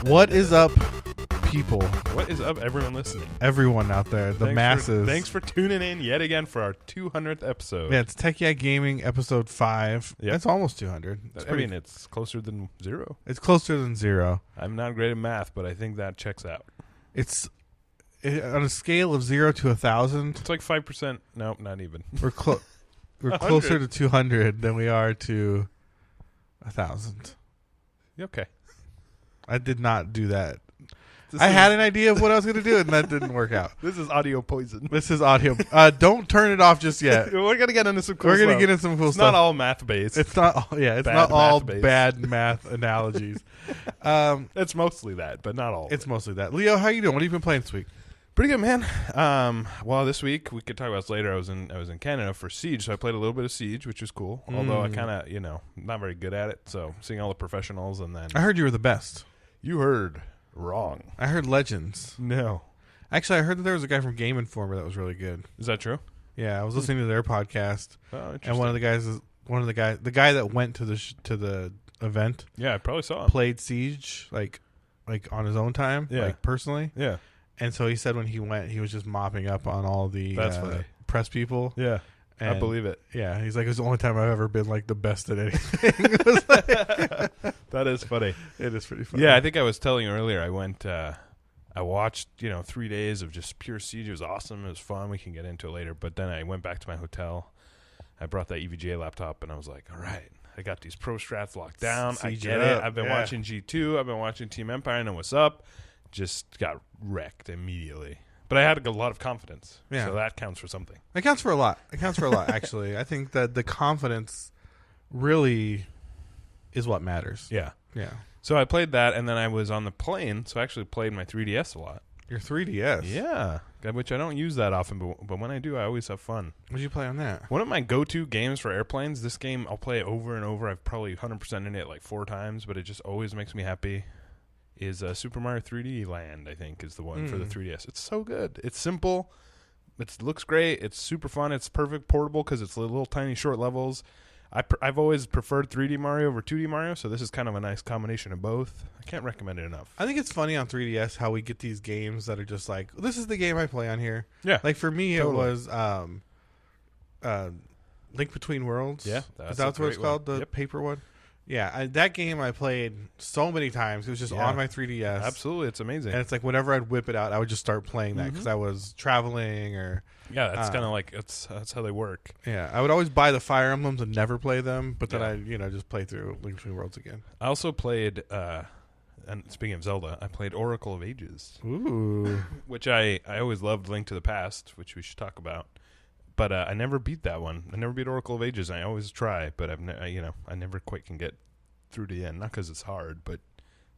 What is up, people? What is up, everyone listening? Everyone out there, the masses. Thanks for tuning in yet again for our 200th episode. Yeah, it's Tech Yeah Gaming episode 5. Yep. It's almost 200. It's closer than 0. It's closer than 0. I'm not great at math, but I think that checks out. It's on a scale of 0 to 1,000. It's like 5%. Nope, not even. We're closer to 200 than we are to 1,000. Okay. I did not do that. I had an idea of what I was going to do, and that didn't work out. This is audio poison. This is audio. Don't turn it off just yet. We're going to get into some cool stuff. We're going to get into some cool it's stuff. It's not all math-based. It's not. Yeah, it's not all bad math analogies. It's mostly that, but not all. It's mostly that. Leo, how you doing? What have you been playing this week? Pretty good, man. Well, this week we could talk about this later. I was in Canada for Siege, so I played a little bit of Siege, which was cool. Although I kind of, not very good at it. So seeing all the professionals, and then I heard you were the best. You heard wrong. I heard Legends. No, actually, I heard that there was a guy from Game Informer that was really good. Is that true? Yeah, I was listening to their podcast, and the guy that went to the event. Yeah, I probably saw him. Played Siege like on his own time, like personally. Yeah. And so he said when he went, he was just mopping up on all the press people. Yeah, and I believe it. Yeah, he's like, it's the only time I've ever been like the best at anything. That is funny. It is pretty funny. Yeah, I think I was telling you earlier. I went. I watched 3 days of just pure Siege. It was awesome. It was fun. We can get into it later. But then I went back to my hotel. I brought that EVGA laptop, and I was like, all right, I got these pro strats locked down. I get it. I've been watching G2. I've been watching Team Empire. I know what's up. Just got wrecked immediately. But I had a lot of confidence. Yeah. So that counts for something. It counts for a lot. Actually. I think that the confidence really is what matters. Yeah. Yeah. So I played that, and then I was on the plane, so I actually played my 3DS a lot. Your 3DS? Yeah. Which I don't use that often, but when I do, I always have fun. What did you play on that? One of my go-to games for airplanes, this game, I'll play over and over. I've probably 100% in it like 4 times, but it just always makes me happy. Is Super Mario 3D Land, I think, is the one for the 3DS. It's so good. It's simple. It looks great. It's super fun. It's perfect portable because it's little tiny short levels. I've always preferred 3D Mario over 2D Mario, so this is kind of a nice combination of both. I can't recommend it enough. I think it's funny on 3DS how we get these games that are just like, this is the game I play on here. Yeah. Like for me, totally. It was Link Between Worlds. Yeah. Is that what it's called? The paper one? Yeah, that game I played so many times. It was just on my 3DS. Absolutely, it's amazing. And it's like whenever I'd whip it out, I would just start playing that because I was traveling or... Yeah, that's kind of like, that's how they work. Yeah, I would always buy the Fire Emblems and never play them, but then I just play through Link Between Worlds again. I also played, and speaking of Zelda, I played Oracle of Ages. Ooh. Which I always loved Link to the Past, which we should talk about. But I never beat that one. I never beat Oracle of Ages. I always try, but I never quite can get through to the end. Not because it's hard, but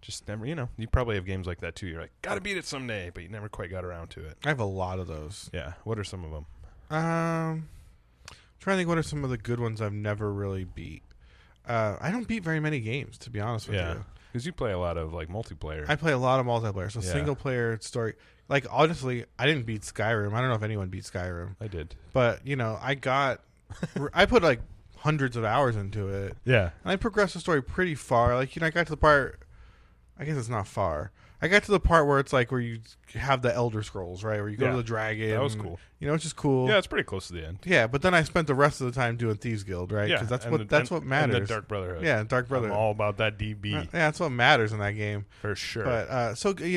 just never. You probably have games like that too. You're like, gotta beat it someday, but you never quite got around to it. I have a lot of those. Yeah. What are some of them? I'm trying to think what are some of the good ones I've never really beat. I don't beat very many games, to be honest with you. Because you play a lot of like multiplayer. I play a lot of multiplayer. So single player story. Like, honestly, I didn't beat Skyrim. I don't know if anyone beat Skyrim. I did. But, I put like hundreds of hours into it. Yeah. And I progressed the story pretty far. Like, I got to the part, I guess it's not far. I got to the part where it's like where you have the Elder Scrolls, right? Where you go to the dragon. That was cool. It's just cool. Yeah, it's pretty close to the end. Yeah, but then I spent the rest of the time doing Thieves Guild, right? Yeah. Because that's what matters. And the Dark Brotherhood. Yeah, Dark Brotherhood. I'm all about that DB. Yeah, that's what matters in that game. For sure. But,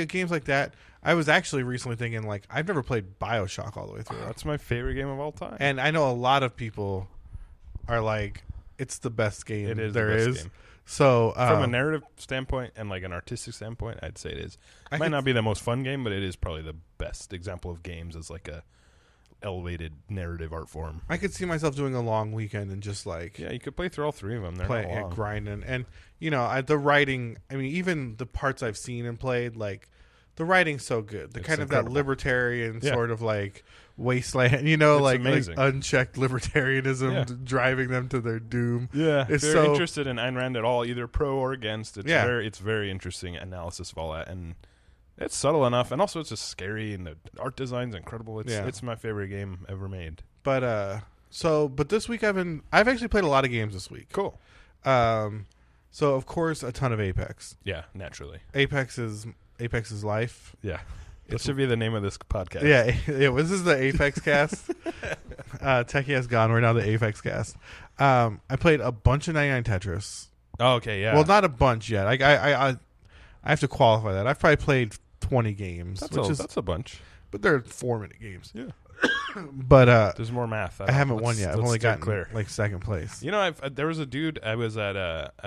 games like that. I was actually recently thinking, like, I've never played BioShock all the way through. That's my favorite game of all time. And I know a lot of people are like, it's the best game there is. Game. So from a narrative standpoint and like an artistic standpoint, I'd say it is. It might not be the most fun game, but it is probably the best example of games as like a elevated narrative art form. I could see myself doing a long weekend and just like... Yeah, you could play through all 3 of them. They're not long. Grinding. And, the writing, I mean, even the parts I've seen and played, like... The writing's so good. The kind of incredible. That libertarian sort of like wasteland, like unchecked libertarianism driving them to their doom. Yeah, if you're interested in Ayn Rand at all, either pro or against, it's very interesting analysis of all that, and it's subtle enough, and also it's just scary, and the art design's incredible. It's my favorite game ever made. But this week I've actually played a lot of games this week. Cool. So of course a ton of Apex. Yeah, naturally. Apex is life. Yeah. That should be the name of this podcast. Yeah, this is the Apex cast. Techie has gone. We're now the Apex cast. I played a bunch of 99 Tetris. Oh, okay, yeah. Well, not a bunch yet. I have to qualify that. I've probably played 20 games. That's a bunch. But they're 4-minute games. Yeah. But there's more math. I haven't won yet. I've only gotten like second place. You know, there was a dude I was at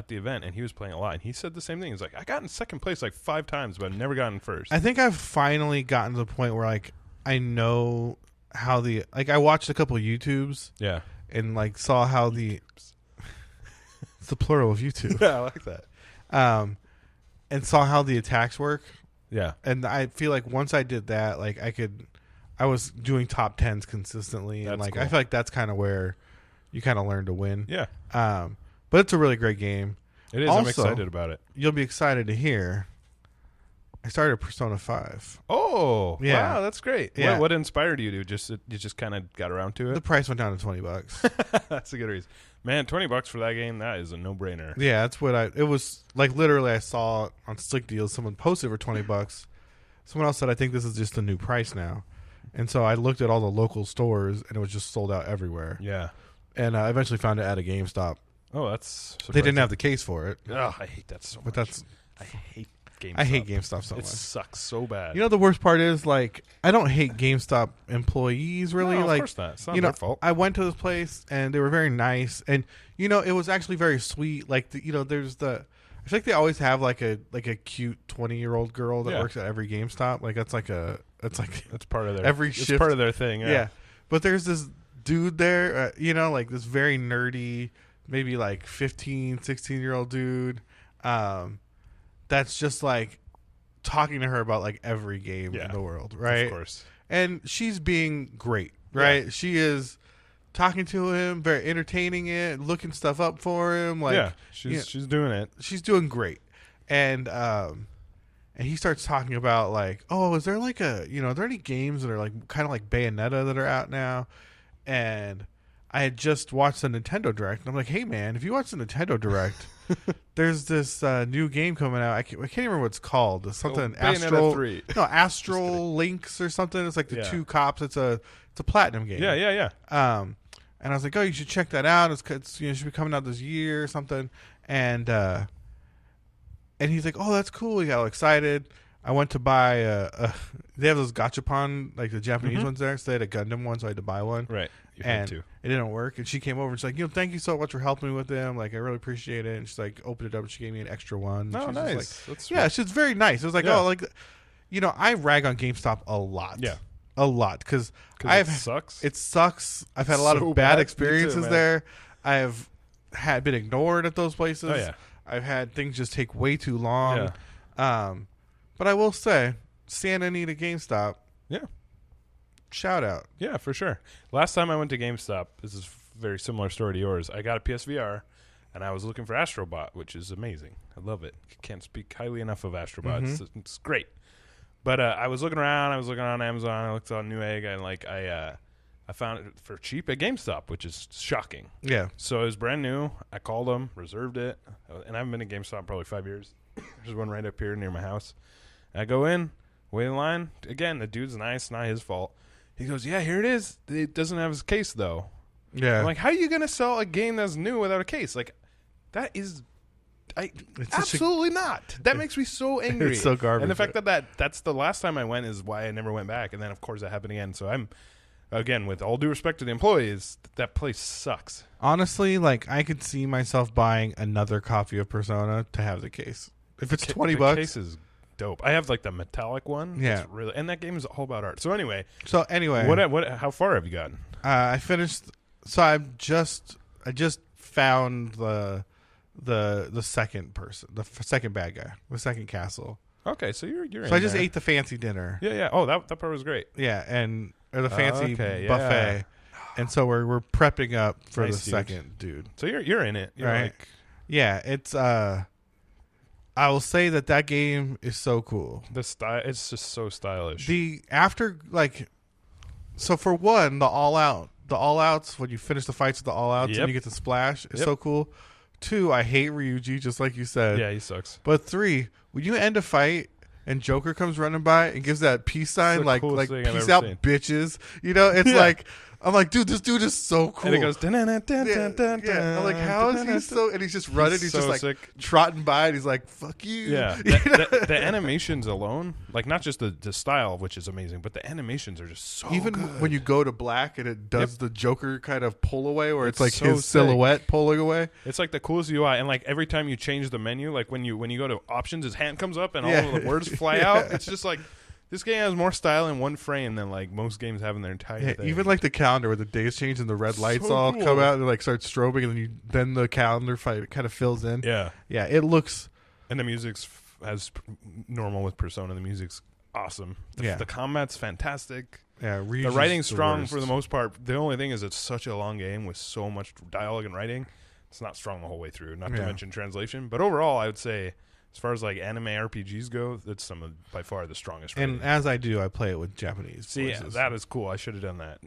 the event, and he was playing a lot, and he said the same thing. He's like, I got in second place like 5 times, but I've never gotten first. I think I've finally gotten to the point where like I know how I watched a couple of YouTubes. Yeah. And like saw how it's the plural of YouTube. Yeah, I like that. And saw how the attacks work. Yeah. And I feel like once I did that, like I was doing top 10s consistently. That's and like cool. I feel like that's kind of where you kind of learn to win. Yeah. But it's a really great game. It is. Also, I'm excited about it. You'll be excited to hear I started Persona 5. Oh, yeah. Wow, that's great. Yeah. What inspired you to you just kind of got around to it? The price went down to $20. That's a good reason. Man, $20 for that game, that is a no-brainer. Yeah, that's what it was like literally I saw on Slick Deals someone posted for $20. Someone else said I think this is just the new price now. And so I looked at all the local stores and it was just sold out everywhere. Yeah. And I eventually found it at a GameStop. Oh, that's surprising. They didn't have the case for it. Oh, I hate that so much. But I hate GameStop. I hate GameStop so much. It sucks so bad. You know the worst part is like I don't hate GameStop employees really. No, of like course not. It's not their fault. I went to this place and they were very nice and it was actually very sweet. Like there's I feel like they always have like a cute 20-year-old girl that works at every GameStop. Like that's part of their every shift. It's part of their thing. Yeah. But there's this dude there, like this very nerdy, maybe like 15, 16-year-old dude. That's just like talking to her about like every game in the world, right? Of course. And she's being great, right? Yeah. She is talking to him, very entertaining it, looking stuff up for him. Like, she's doing it. She's doing great. And he starts talking about like, oh, is there like are there any games that are like kind of like Bayonetta that are out now? And I had just watched the Nintendo Direct, and I'm like, hey man, if you watch the Nintendo Direct, there's this new game coming out. I can't remember what it's called. It's something Astral Links or something. It's like the two cops. It's a platinum game. Yeah. And I was like, oh, you should check that out. It's should be coming out this year or something. And he's like, oh, that's cool. He got all excited. I went to buy they have those gachapon, like the Japanese ones there. So they had a Gundam one, so I had to buy one. Right. And it didn't work. And she came over and she's like, thank you so much for helping me with them. Like, I really appreciate it. And she's like, opened it up and she gave me an extra one. Oh, she was nice. Like, that's yeah, she's very nice. It was like, oh, like, I rag on GameStop a lot. Yeah. A lot. Because it sucks. It sucks. I've had a lot of bad experiences there. I've been ignored at those places. Oh, yeah. I've had things just take way too long. Yeah. But I will say, Santa Anita GameStop. Yeah. Shout out. Yeah, for sure. Last time I went to GameStop, this is a very similar story to yours. I got a PSVR, and I was looking for Astrobot, which is amazing. I love it. Can't speak highly enough of Astrobot. It's great. But I was looking around. I was looking on Amazon. I looked on Newegg, and I found it for cheap at GameStop, which is shocking. Yeah. So it was brand new. I called them, reserved it, and I haven't been to GameStop in probably 5 years. There's one right up here near my house. I go in, wait in line. Again, the dude's nice. Not his fault. He goes, yeah, here it is. It doesn't have his case, though. Yeah. I'm like, how are you going to sell a game that's new without a case? Like, that is... absolutely not. That makes me so angry. It's so garbage. And the fact that's the last time I went is why I never went back. And then, of course, that happened again. So I'm, again, with all due respect to the employees, that place sucks. Honestly, like, I could see myself buying another copy of Persona to have the case. If it's $20. The case is dope. I have like the metallic one. Yeah. And that game is all about art. So anyway. What how far have you gotten? I finished. So I just found the second person, the second bad guy, the second castle. Okay, so you're. So I just ate the fancy dinner. Yeah. Oh, that part was great. Yeah, or the fancy buffet, yeah. and so we're prepping up for nice, the second dude. So you're in it, right? Like, yeah, it's I will say that game is so cool. The style, it's just so stylish. So for one, the all outs when you finish the fights with the all outs and you get to splash is so cool. 2, I hate Ryuji, just like you said. Yeah, he sucks. But 3, when you end a fight and Joker comes running by and gives that peace sign, like peace out, bitches. You know, it's like, I'm like, dude, this dude is so cool. And it goes, I'm like, how is he so? And he's just running. He's just like sick. Trotting by, and he's like, fuck you. Yeah. The animations alone, like not just the style, which is amazing, but the animations are just so even good. When you go to black and it does the Joker kind of pull away, where it's like so his silhouette pulling away. It's like the coolest UI, and like every time you change the menu, like when you go to options, his hand comes up and all of the words fly out. It's just like. This game has more style in one frame than like most games have in their entire thing. Even like the calendar where the days change and the red lights all come out and like start strobing, and then the calendar fight kind of fills in. Yeah, it looks. And the music's as normal with Persona. The music's awesome. The combat's fantastic. Yeah, the writing's strong for the most part. The only thing is it's such a long game with so much dialogue and writing. It's not strong the whole way through. Not to mention translation, but overall, I would say. As far as like anime RPGs go, that's some of by far the strongest. And as I do, I play it with Japanese voices. That is cool. I should have done that.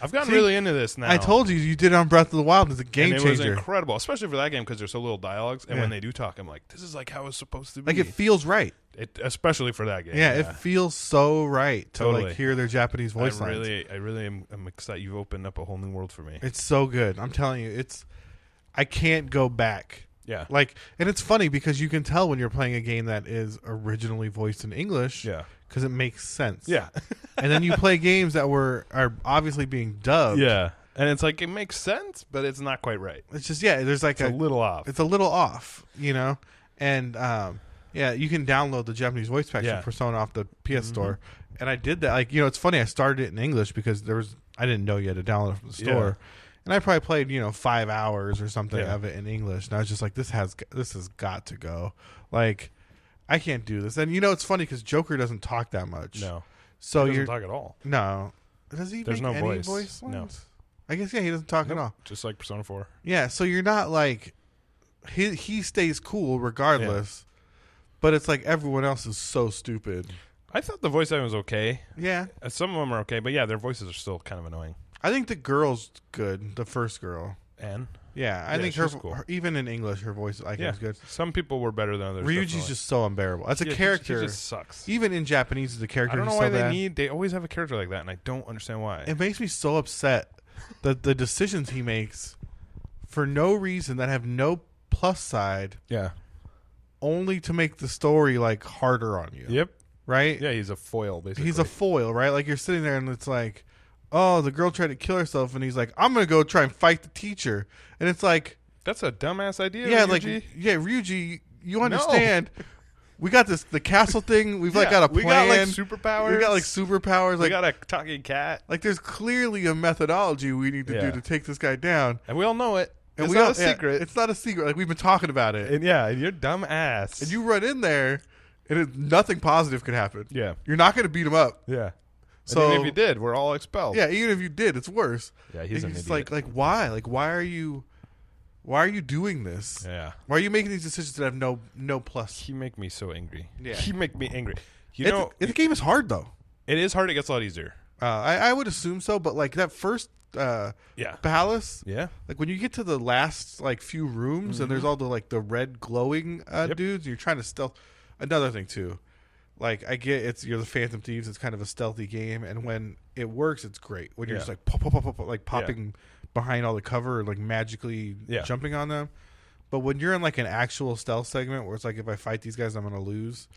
I've gotten really into this now. I told you did it on Breath of the Wild. It's a game changer. It was incredible, especially for that game because there's so little dialogues. And when they do talk, I'm like, this is like how it's supposed to be. Like it feels right. Especially for that game. Yeah, it feels so right to like hear their Japanese voice lines. I really am excited. You've opened up a whole new world for me. It's so good. I'm telling you, I can't go back. Yeah. Like, and it's funny because you can tell when you're playing a game that is originally voiced in English. Yeah. Because it makes sense. Yeah. And then you play games that are obviously being dubbed. Yeah. And it's like, it makes sense, but it's not quite right. It's just, there's like a little off. It's a little off, you know? And, you can download the Japanese voice pack for Persona off the PS Store. And I did that. Like, it's funny. I started it in English because I didn't know you had to download it from the store. Yeah. And I probably played, 5 hours or something of it in English. And I was just like, this has got to go. Like, I can't do this. And, it's funny because Joker doesn't talk that much. No. So he doesn't talk at all. No. Does he There's make no any voice. voice lines? No. I guess, he doesn't talk at all. Just like Persona 4. Yeah, so you're not like... He stays cool regardless. But it's like everyone else is so stupid. I thought the voice acting was okay. Yeah. Some of them are okay, but their voices are still kind of annoying. I think the girl's good, the first girl. Anne? Yeah, I think cool. her, even in English, her voice is good. Some people were better than others. Ryuji's just so unbearable. As a character, he just sucks. Even in Japanese, as a character, I don't know why they always have a character like that, and I don't understand why. It makes me so upset that the decisions he makes for no reason that have no plus side. Yeah. Only to make the story like harder on you. Yep. Right? Yeah, he's a foil, basically. He's a foil, right? Like you're sitting there and it's like, oh, the girl tried to kill herself, and he's like, I'm going to go try and fight the teacher. And it's like... That's a dumbass idea, yeah, Ryuji. Ryuji, you understand. No. We got the castle thing. We've got a plan. We got superpowers. We got a talking cat. Like there's clearly a methodology we need to do to take this guy down. And we all know it. It's not a secret. It's not a secret. Like we've been talking about it. And you're dumb ass. And you run in there, and nothing positive could happen. Yeah. You're not going to beat him up. Yeah. So even if you did, we're all expelled. Yeah, even if you did, it's worse. Yeah, he's an idiot. Like why? Like why are you doing this? Yeah. Why are you making these decisions that have no plus? He make me so angry. Yeah. He make me angry. The game is hard though. It is hard. It gets a lot easier. I would assume so, but like that first palace, like when you get to the last like few rooms and there's all the red glowing dudes, you're trying to stealth. Another thing too. Like I get you're the Phantom Thieves. It's kind of a stealthy game, and when it works, it's great. When you're just like pop, like popping behind all the cover, or like magically jumping on them. But when you're in like an actual stealth segment, where it's like if I fight these guys, I'm gonna lose,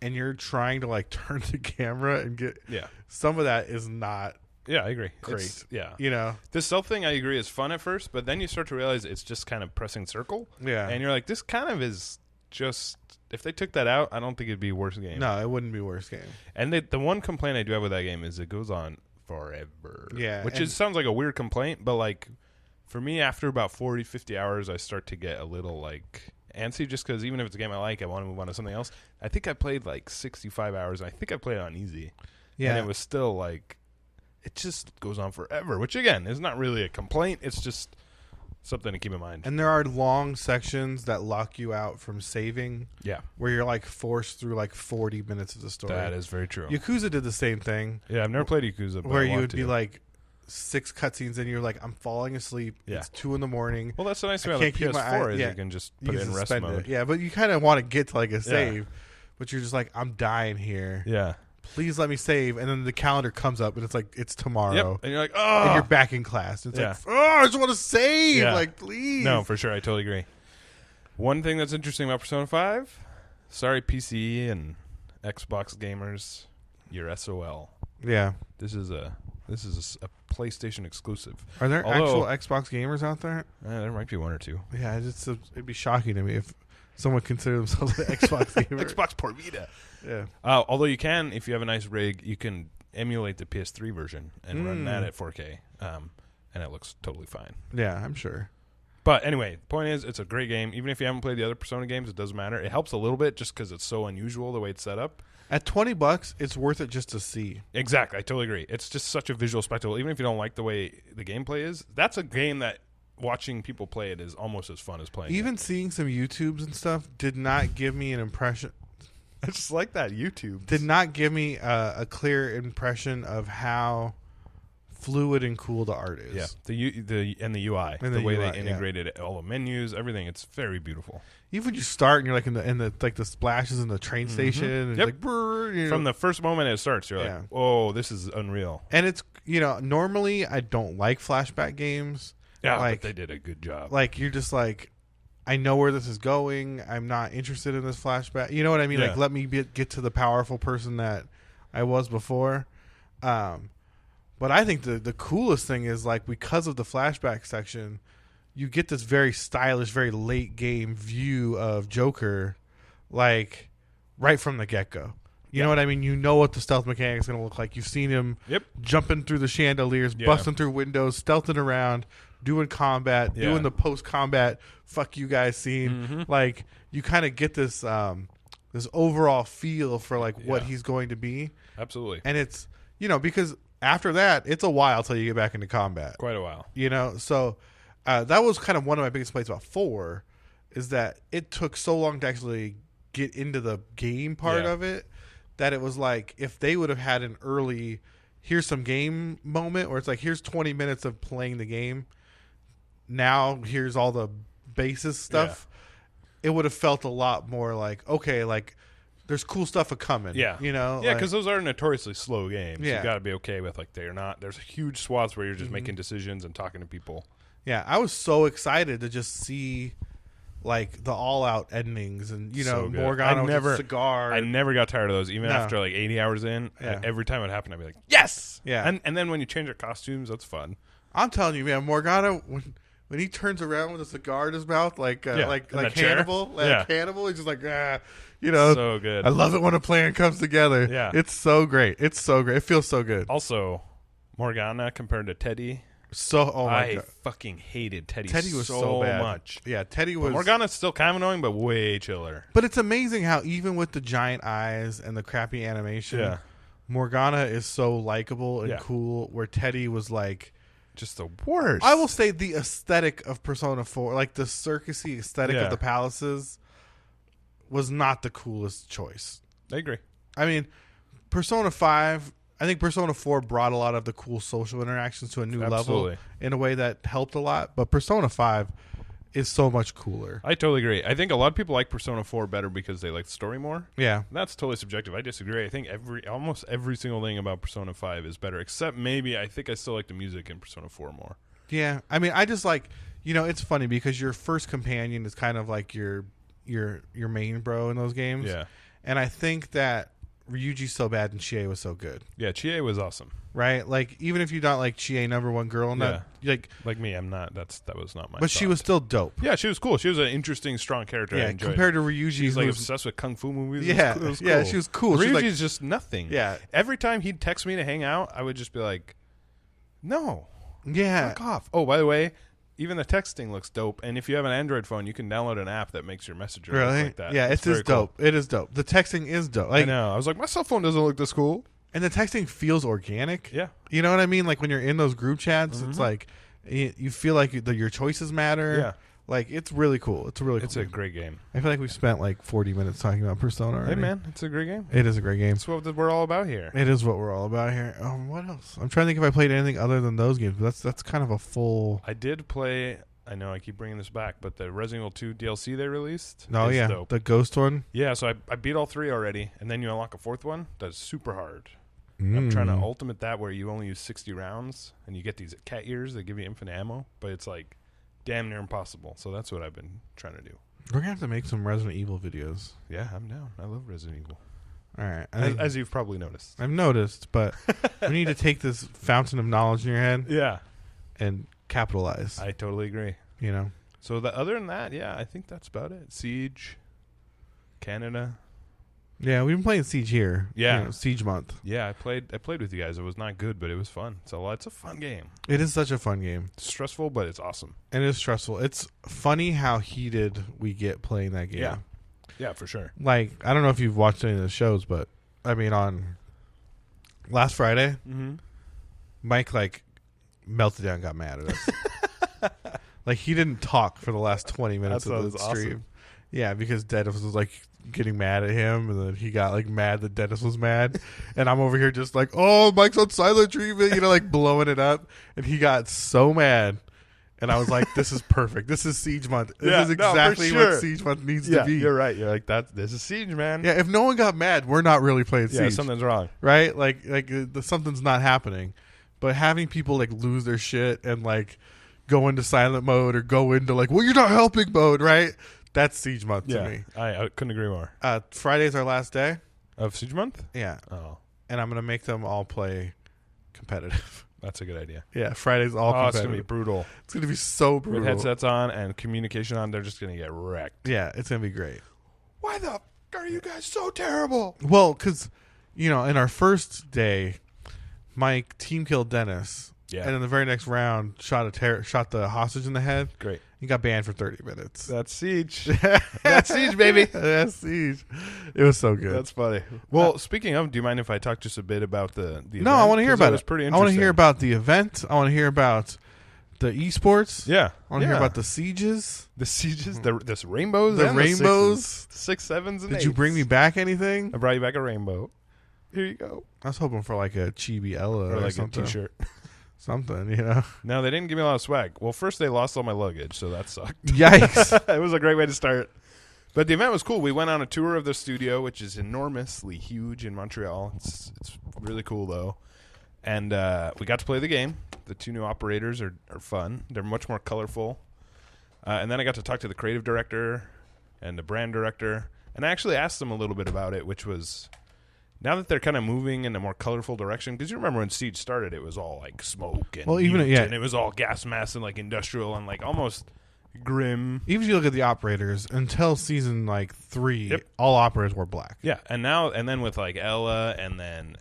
and you're trying to like turn the camera and get some of that is not. Yeah, I agree. Great. The stealth thing I agree is fun at first, but then you start to realize it's just kind of pressing circle. Yeah, and you're like, this kind of is just. If they took that out, I don't think it'd be a worse game. No, it wouldn't be a worse game. And the one complaint I do have with that game is it goes on forever. Yeah. Which sounds like a weird complaint, but like for me, after about 40, 50 hours, I start to get a little like antsy just because even if it's a game I like, I want to move on to something else. I think I played like 65 hours, and I think I played it on easy. Yeah. And it was still like, it just goes on forever, which again is not really a complaint. It's just something to keep in mind. And there are long sections that lock you out from saving. Yeah. Where you're like forced through like 40 minutes of the story. That is very true. Yakuza did the same thing. Yeah, I've never played Yakuza. But where you would be like 6 cutscenes and you're like, I'm falling asleep. Yeah. It's 2 a.m. Well, that's the nice thing about the PS4 is you can just put it in rest mode. Yeah, but you kind of want to get to like a save, but you're just like, I'm dying here. Yeah. Please let me save. And then the calendar comes up and it's like, it's tomorrow. Yep. And you're like, oh. And you're back in class. And it's like, oh, I just want to save. Yeah. Like, please. No, for sure. I totally agree. One thing that's interesting about Persona 5, sorry, PC and Xbox gamers, you're SOL. Yeah. This is a PlayStation exclusive. Are there actual Xbox gamers out there? There might be 1 or 2. Yeah, it'd be shocking to me if someone considered themselves an Xbox gamer. Xbox Por Vida. Yeah. Although you can, if you have a nice rig, you can emulate the PS3 version and run that at 4K, and it looks totally fine. Yeah, I'm sure. But anyway, the point is, it's a great game. Even if you haven't played the other Persona games, it doesn't matter. It helps a little bit just because it's so unusual the way it's set up. At $20, it's worth it just to see. Exactly. I totally agree. It's just such a visual spectacle. Even if you don't like the way the gameplay is, that's a game that watching people play it is almost as fun as playing Even it. seeing some YouTubes and stuff did not give me an impression. I just like that. YouTube did not give me a clear impression of how fluid and cool the art is. Yeah, the UI, and the way they integrated all the menus, everything. It's very beautiful. Even when you start and you're like in the like the splashes in the train station, and it's like brrr, from the first moment it starts, you're like, oh, this is unreal. And it's normally I don't like flashback games. Yeah, but they did a good job. Like you're just like, I know where this is going. I'm not interested in this flashback. You know what I mean? Yeah. Like let me get to the powerful person that I was before. But I think the coolest thing is like because of the flashback section, you get this very stylish, very late game view of Joker, like right from the get go. You know what I mean? You know what the stealth mechanic is going to look like. You've seen him jumping through the chandeliers, busting through windows, stealthing around, doing combat, doing the post combat fuck you guys scene. Mm-hmm. Like you kind of get this this overall feel for like what he's going to be. Absolutely. And it's because after that, it's a while till you get back into combat. Quite a while. So that was kind of one of my biggest complaints about 4 is that it took so long to actually get into the game part of it that it was like if they would have had an early here's some game moment where it's like here's 20 minutes of playing the game. Now here's all the basis stuff. It would have felt a lot more like, okay, like there's cool stuff coming. Yeah. Yeah, because those are notoriously slow games. Yeah. You got to be okay with like they're not. There's huge swaths where you're just making decisions and talking to people. Yeah, I was so excited to just see like the all-out endings and so Morgana with a cigar. I never got tired of those, even after like 80 hours in. Every time it happened, I'd be like, yes. Yeah, and then when you change your costumes, that's fun. I'm telling you, man, Morgana when he turns around with a cigar in his mouth, like Hannibal, Hannibal, he's just like so good. I love it when a plan comes together. Yeah, it's so great. It's so great. It feels so good. Also, Morgana compared to Teddy. I fucking hated Teddy. Teddy was so bad. Much. Yeah, Teddy was. But Morgana's still kind of annoying, but way chiller. But it's amazing how even with the giant eyes and the crappy animation, Morgana is so likable and cool. Where Teddy was like just the worst. I will say the aesthetic of Persona 4, like the circusy aesthetic of the palaces, was not the coolest choice. I agree. I mean, Persona 5. I think Persona 4 brought a lot of the cool social interactions to a new level in a way that helped a lot. But Persona 5 is so much cooler. I totally agree. I think a lot of people like Persona 4 better because they like the story more. Yeah. That's totally subjective. I disagree. I think almost every single thing about Persona 5 is better, except maybe I think I still like the music in Persona 4 more. Yeah. I mean, I just like, it's funny because your first companion is kind of like your main bro in those games. Yeah. And I think that Ryuji's so bad and Chie was so good. Yeah, Chie was awesome. Right? Like, even if you're not like Chie number one girl, like me, I'm not. That was not my. But she was still dope. Yeah, she was cool. She was an interesting, strong character. Yeah, compared to Ryuji, she's like obsessed with kung fu movies. Yeah, it was cool. Yeah, she was cool. Ryuji's just nothing. Yeah. Every time he'd text me to hang out, I would just be like, "No, yeah, fuck off." Oh, by the way, even the texting looks dope. And if you have an Android phone, you can download an app that makes your messenger look like that. Yeah, it's dope. Cool. It is dope. The texting is dope. Like, I know. I was like, my cell phone doesn't look this cool. And the texting feels organic. Yeah. You know what I mean? Like when you're in those group chats, it's like you feel like your choices matter. Yeah. Like, it's really cool. It's a great game. I feel like we spent like 40 minutes talking about Persona already. Hey, man, it's a great game. It is a great game. It's what we're all about here. It is what we're all about here. What else? I'm trying to think if I played anything other than those games. But that's kind of a full... I did play... I know I keep bringing this back, but the Resident Evil 2 DLC they released is dope. The Ghost one? Yeah, so I beat all 3 already, and then you unlock a 4th one that's super hard. I'm trying to ultimate that where you only use 60 rounds, and you get these cat ears that give you infinite ammo, but it's like damn near impossible. So that's what I've been trying to do. We're going to have to make some Resident Evil videos. Yeah, I'm down. I love Resident Evil. All right. As you've probably noticed. I've noticed, but we need to take this fountain of knowledge in your head. Yeah. And capitalize. I totally agree. You know? So other than that, yeah, I think that's about it. Siege, Canada. Yeah, we've been playing Siege here. Yeah. You know, Siege month. Yeah, I played with you guys. It was not good, but it was fun. So it's a fun game. It is such a fun game. It's stressful, but it's awesome. And it is stressful. It's funny how heated we get playing that game. Yeah. Yeah, for sure. Like, I don't know if you've watched any of the shows, but I mean, on last Friday, Mike like melted down and got mad at us. Like, he didn't talk for the last 20 minutes of the stream. Awesome. Yeah, because Dennis was like getting mad at him, and then he got like mad that Dennis was mad, and I'm over here just like, oh, Mike's on silent treatment, you know, like blowing it up, and he got so mad, and I was like, this is perfect. This is Siege month. This is exactly what Siege month needs to be. You're right. You're like, this is Siege, man. Yeah, if no one got mad, we're not really playing Siege. Yeah, something's wrong, right? Like something's not happening. But having people like lose their shit and like go into silent mode or go into like, well, you're not helping mode, right? That's Siege month to me. I couldn't agree more. Friday's our last day of Siege month. Yeah. Oh, and I'm gonna make them all play competitive. That's a good idea. Yeah, Friday's all competitive. It's gonna be brutal. It's gonna be so brutal. With headsets on and communication on, they're just gonna get wrecked. Yeah, it's gonna be great. Why the f are you guys so terrible? Well, because in our first day, Mike team killed Dennis. Yeah. And in the very next round, shot the hostage in the head. Great. He got banned for 30 minutes. That's Siege. That's Siege, baby. That's Siege. It was so good. That's funny. Well, speaking of, do you mind if I talk just a bit about the event? No, I want to hear about it. It was pretty interesting. I want to hear about the event. I want to hear about the esports. Yeah. I want to hear about the sieges. The sieges, the rainbows. The rainbows. 6, 7s, and 8s. Did you bring me back anything? I brought you back a rainbow. Here you go. I was hoping for like a Chibi Ella or like something. A t-shirt. Something, No, they didn't give me a lot of swag. Well, first they lost all my luggage, so that sucked. Yikes. It was a great way to start. But the event was cool. We went on a tour of the studio, which is enormously huge in Montreal. It's really cool, though. And we got to play the game. The 2 new operators are fun. They're much more colorful. And then I got to talk to the creative director and the brand director. And I actually asked them a little bit about it, which was... Now that they're kind of moving in a more colorful direction, because you remember when Siege started, it was all like smoke and and it was all gas mask and like industrial and like almost grim. Even if you look at the operators, until season like 3, all operators were black. Yeah, and then with like Ella and then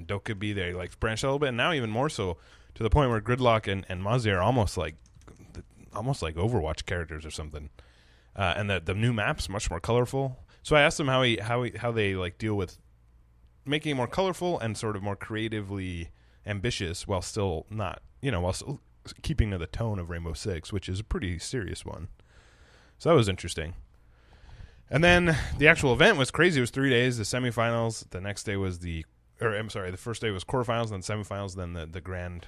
Dokubi, they like branched a little bit, and now even more so to the point where Gridlock and Mazzy are almost like Overwatch characters or something. And the new map's much more colorful. So I asked him how they like deal with making it more colorful and sort of more creatively ambitious while still not, while still keeping to the tone of Rainbow Six, which is a pretty serious one. So that was interesting. And then the actual event was crazy. It was 3 days, the semifinals. The next day was the first day was quarterfinals, then semifinals, then the grand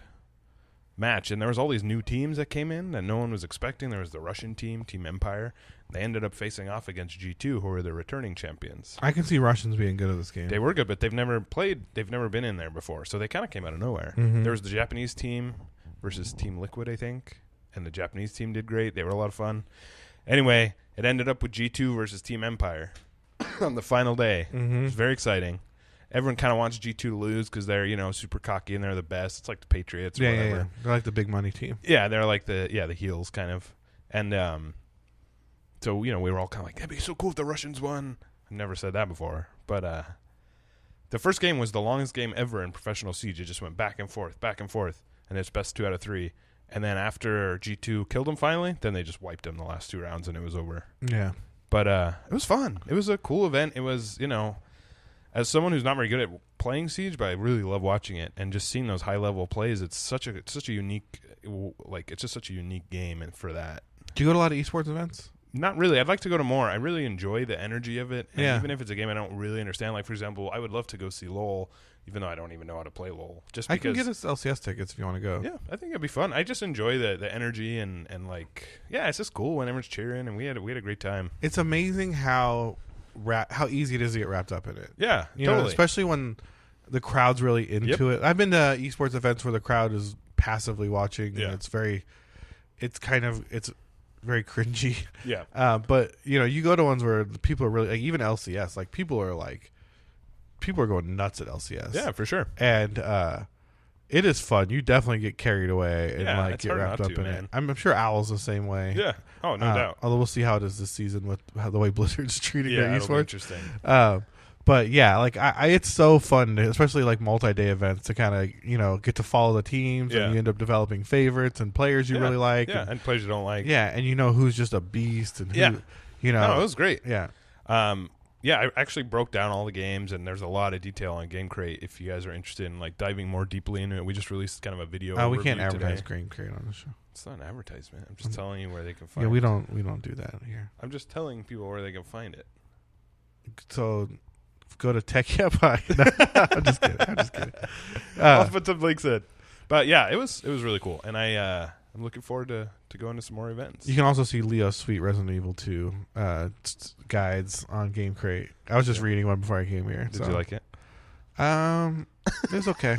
match. And there was all these new teams that came in that no one was expecting. There was the Russian team, Team Empire. They ended up facing off against G2, who were the returning champions. I can see Russians being good at this game. They were good, but they've never been in there before, so they kind of came out of nowhere. Mm-hmm. There was the Japanese team versus Team Liquid, I think, and the Japanese team did great. They were a lot of fun. Anyway, it ended up with G2 versus Team Empire on the final day. Mm-hmm. It was very exciting. Everyone kind of wants G2 to lose because they're, super cocky and they're the best. It's like the Patriots or whatever. Yeah. They're like the big money team. Yeah, they're like the heels kind of. And so, we were all kind of like, that'd be so cool if the Russians won. I've never said that before. But the first game was the longest game ever in professional Siege. It just went back and forth, and it's best 2 out of 3. And then after G2 killed them finally, then they just wiped them the last 2 rounds, and it was over. Yeah. But it was fun. It was a cool event. It was, as someone who's not very good at playing Siege, but I really love watching it and just seeing those high level plays. It's such a unique, it's just such a unique game, and for that. Do you go to a lot of esports events? Not really. I'd like to go to more. I really enjoy the energy of it. And even if it's a game I don't really understand, like, for example, I would love to go see LoL, even though I don't even know how to play LoL. Just because, I can get us LCS tickets if you want to go. Yeah, I think it'd be fun. I just enjoy the energy and like, yeah, it's just cool when everyone's cheering, and we had a great time. It's amazing how easy it is to get wrapped up in it. Yeah, you know, especially when the crowd's really into it. I've been to esports events where the crowd is passively watching, and it's very cringy. Yeah. But you know, you go to ones where the people are really, like, even LCS, like people are going nuts at LCS. Yeah, for sure. And it is fun. You definitely get carried away and get wrapped up in it. I'm sure Owl's the same way. Yeah. Oh, no doubt. Although we'll see how it is this season with the way Blizzard's treating their esports. Interesting. But yeah, like it's so fun, especially like multi-day events, to kind of get to follow the teams, and you end up developing favorites and players you really like, and players you don't like, and you know who's just a beast, and who, no, it was great, I actually broke down all the games, and there's a lot of detail on Game Crate if you guys are interested in like diving more deeply into it. We just released kind of a video. Oh, we can't advertise Game Crate on the show. It's not an advertisement. I'm just telling you where they can find it. Yeah, we don't do that here. I'm just telling people where they can find it. So go to Tech No, I'm just kidding. I'll put some links in. But yeah, it was really cool, and I'm looking forward to going to some more events. You can also see Leo's sweet Resident Evil 2 guides on Game Crate. I was just reading one before I came here. Did you like it? It was okay.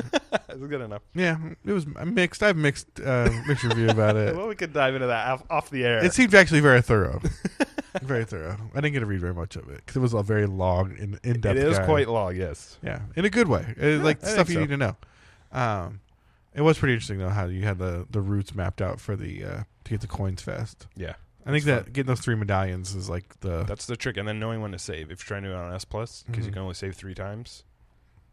It was good enough. Yeah, it was mixed. I have mixed review about it. Well, we could dive into that off the air. It seemed actually very thorough. Very thorough. I didn't get to read very much of it because it was a very long, in-depth guide. It is quite long, yes. Yeah, in a good way. Like stuff you need to know. It was pretty interesting though how you had the routes mapped out for the to get the coins fast. Yeah, I think that getting those 3 medallions is like that's the trick, and then knowing when to save. If you're trying to do it on S Plus, because you can only save 3 times,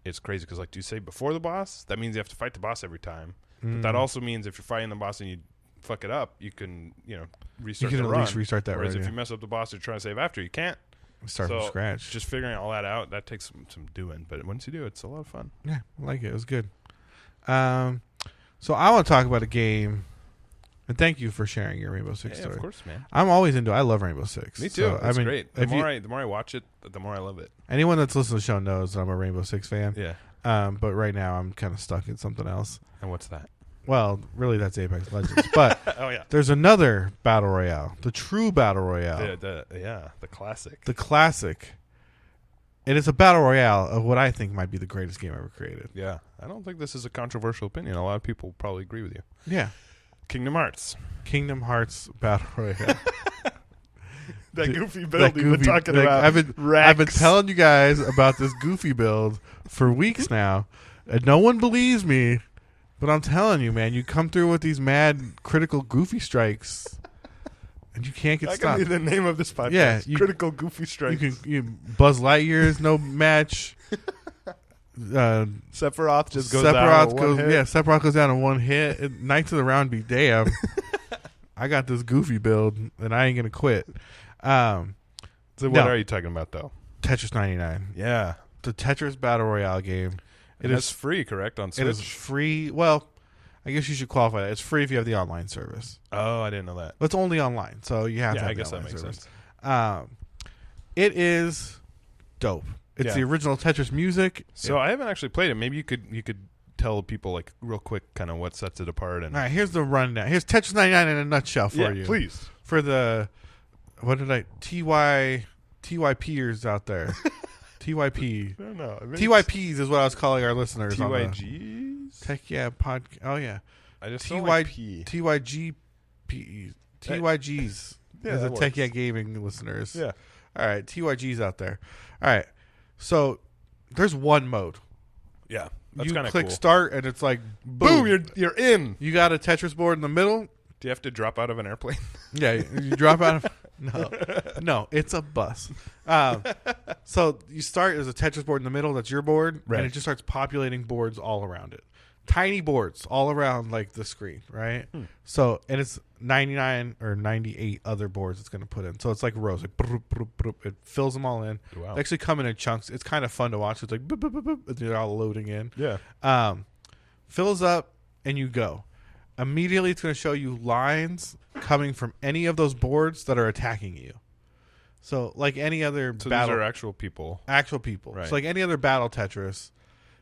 it's crazy. Because like, do you save before the boss? That means you have to fight the boss every time. But that also means if you're fighting the boss and you fuck it up, you can restart. You can at least restart that. Whereas if you mess up the boss or try to save after, you can't. Start from scratch. Just figuring all that out, that takes some doing. But once you do, it's a lot of fun. Yeah, I like it. It was good. So I want to talk about a game, and thank you for sharing your Rainbow Six story. Of course, man. I'm always into. I love Rainbow Six. Me too. It's great. The more I watch it, the more I love it. Anyone that's listened to the show knows that I'm a Rainbow Six fan. Yeah. But right now I'm kind of stuck in something else. And what's that? Well, really, that's Apex Legends. But there's another battle royale, the true battle royale. The classic. The classic. It is a battle royale of what I think might be the greatest game ever created. Yeah. I don't think this is a controversial opinion. A lot of people probably agree with you. Yeah. Kingdom Hearts battle royale. That goofy build you've been talking about. I've been telling you guys about this goofy build for weeks now, and no one believes me. But I'm telling you, man, you come through with these mad critical goofy strikes, and you can't get stopped. That could be the name of this podcast. Yeah, critical goofy strikes. Buzz Lightyear is no match. Sephiroth just goes down in one hit. Yeah, Sephiroth goes down in one hit. Knights of the Round be damn. I got this goofy build, and I ain't gonna quit. So what are you talking about, though? Tetris 99. Yeah, the Tetris Battle Royale game. It is free, correct, on Switch? It is free. Well, I guess you should qualify that. It's free if you have the online service. Oh, I didn't know that. But it's only online, so you have to have I guess that makes service. Sense. It is dope. It's the original Tetris music. So I haven't actually played it. Maybe you could tell people like real quick kind of what sets it apart. And all right, here's the rundown. Here's Tetris 99 in a nutshell for you. Please. For the TYPers out there. TYP. I don't know. TYPs is what I was calling our listeners. TYGs? Oh, yeah. I just TYP. TYGs. Yeah, the Tech Yeah Gaming listeners. Yeah. All right. TYGs out there. All right. So there's one mode. Yeah. That's you kind of click cool. Start and it's like, boom. You're in. You got a Tetris board in the middle. Do you have to drop out of an airplane? Yeah. You drop out of... No, it's a bus. So you start as a Tetris board in the middle. That's your board, right. And it just starts populating boards all around it. Tiny boards all around like the screen, right? So, and it's 99 or 98 other boards it's going to put in. So it's like rows, like it fills them all in. Wow. They actually come in chunks. It's kind of fun to watch. It's like they're all loading in. Yeah. Fills up and you go. immediately it's going to show you lines coming from any of those boards that are attacking you. So like any other battle, these are actual people. Actual people. Right. So like any other battle Tetris,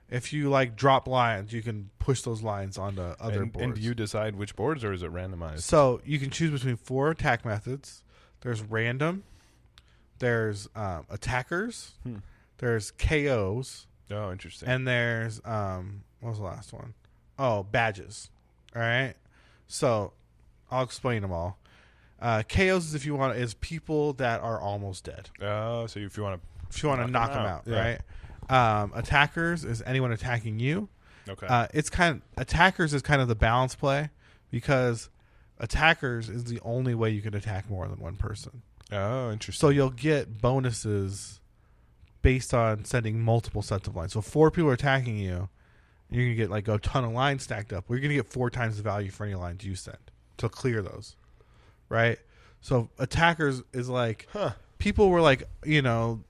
if you like drop lines, you can push those lines onto other boards. And do you decide which boards, or is it randomized? So you can choose between 4 attack methods. There's random. There's attackers. There's KOs. Oh, interesting. And there's what was the last one? Oh, badges. All right. So I'll explain them all. KOs is is people that are almost dead. Oh, so if you want to knock them out, yeah. Right? Attackers is anyone attacking you. Okay. Attackers is kind of the balance play, because attackers is the only way you can attack more than one person. Oh, interesting. So you'll get bonuses based on sending multiple sets of lines. So 4 people are attacking you, you're going to get like a ton of lines stacked up. We're going to get 4 times the value for any lines you send to clear those. Right? So attackers is like, people were like, even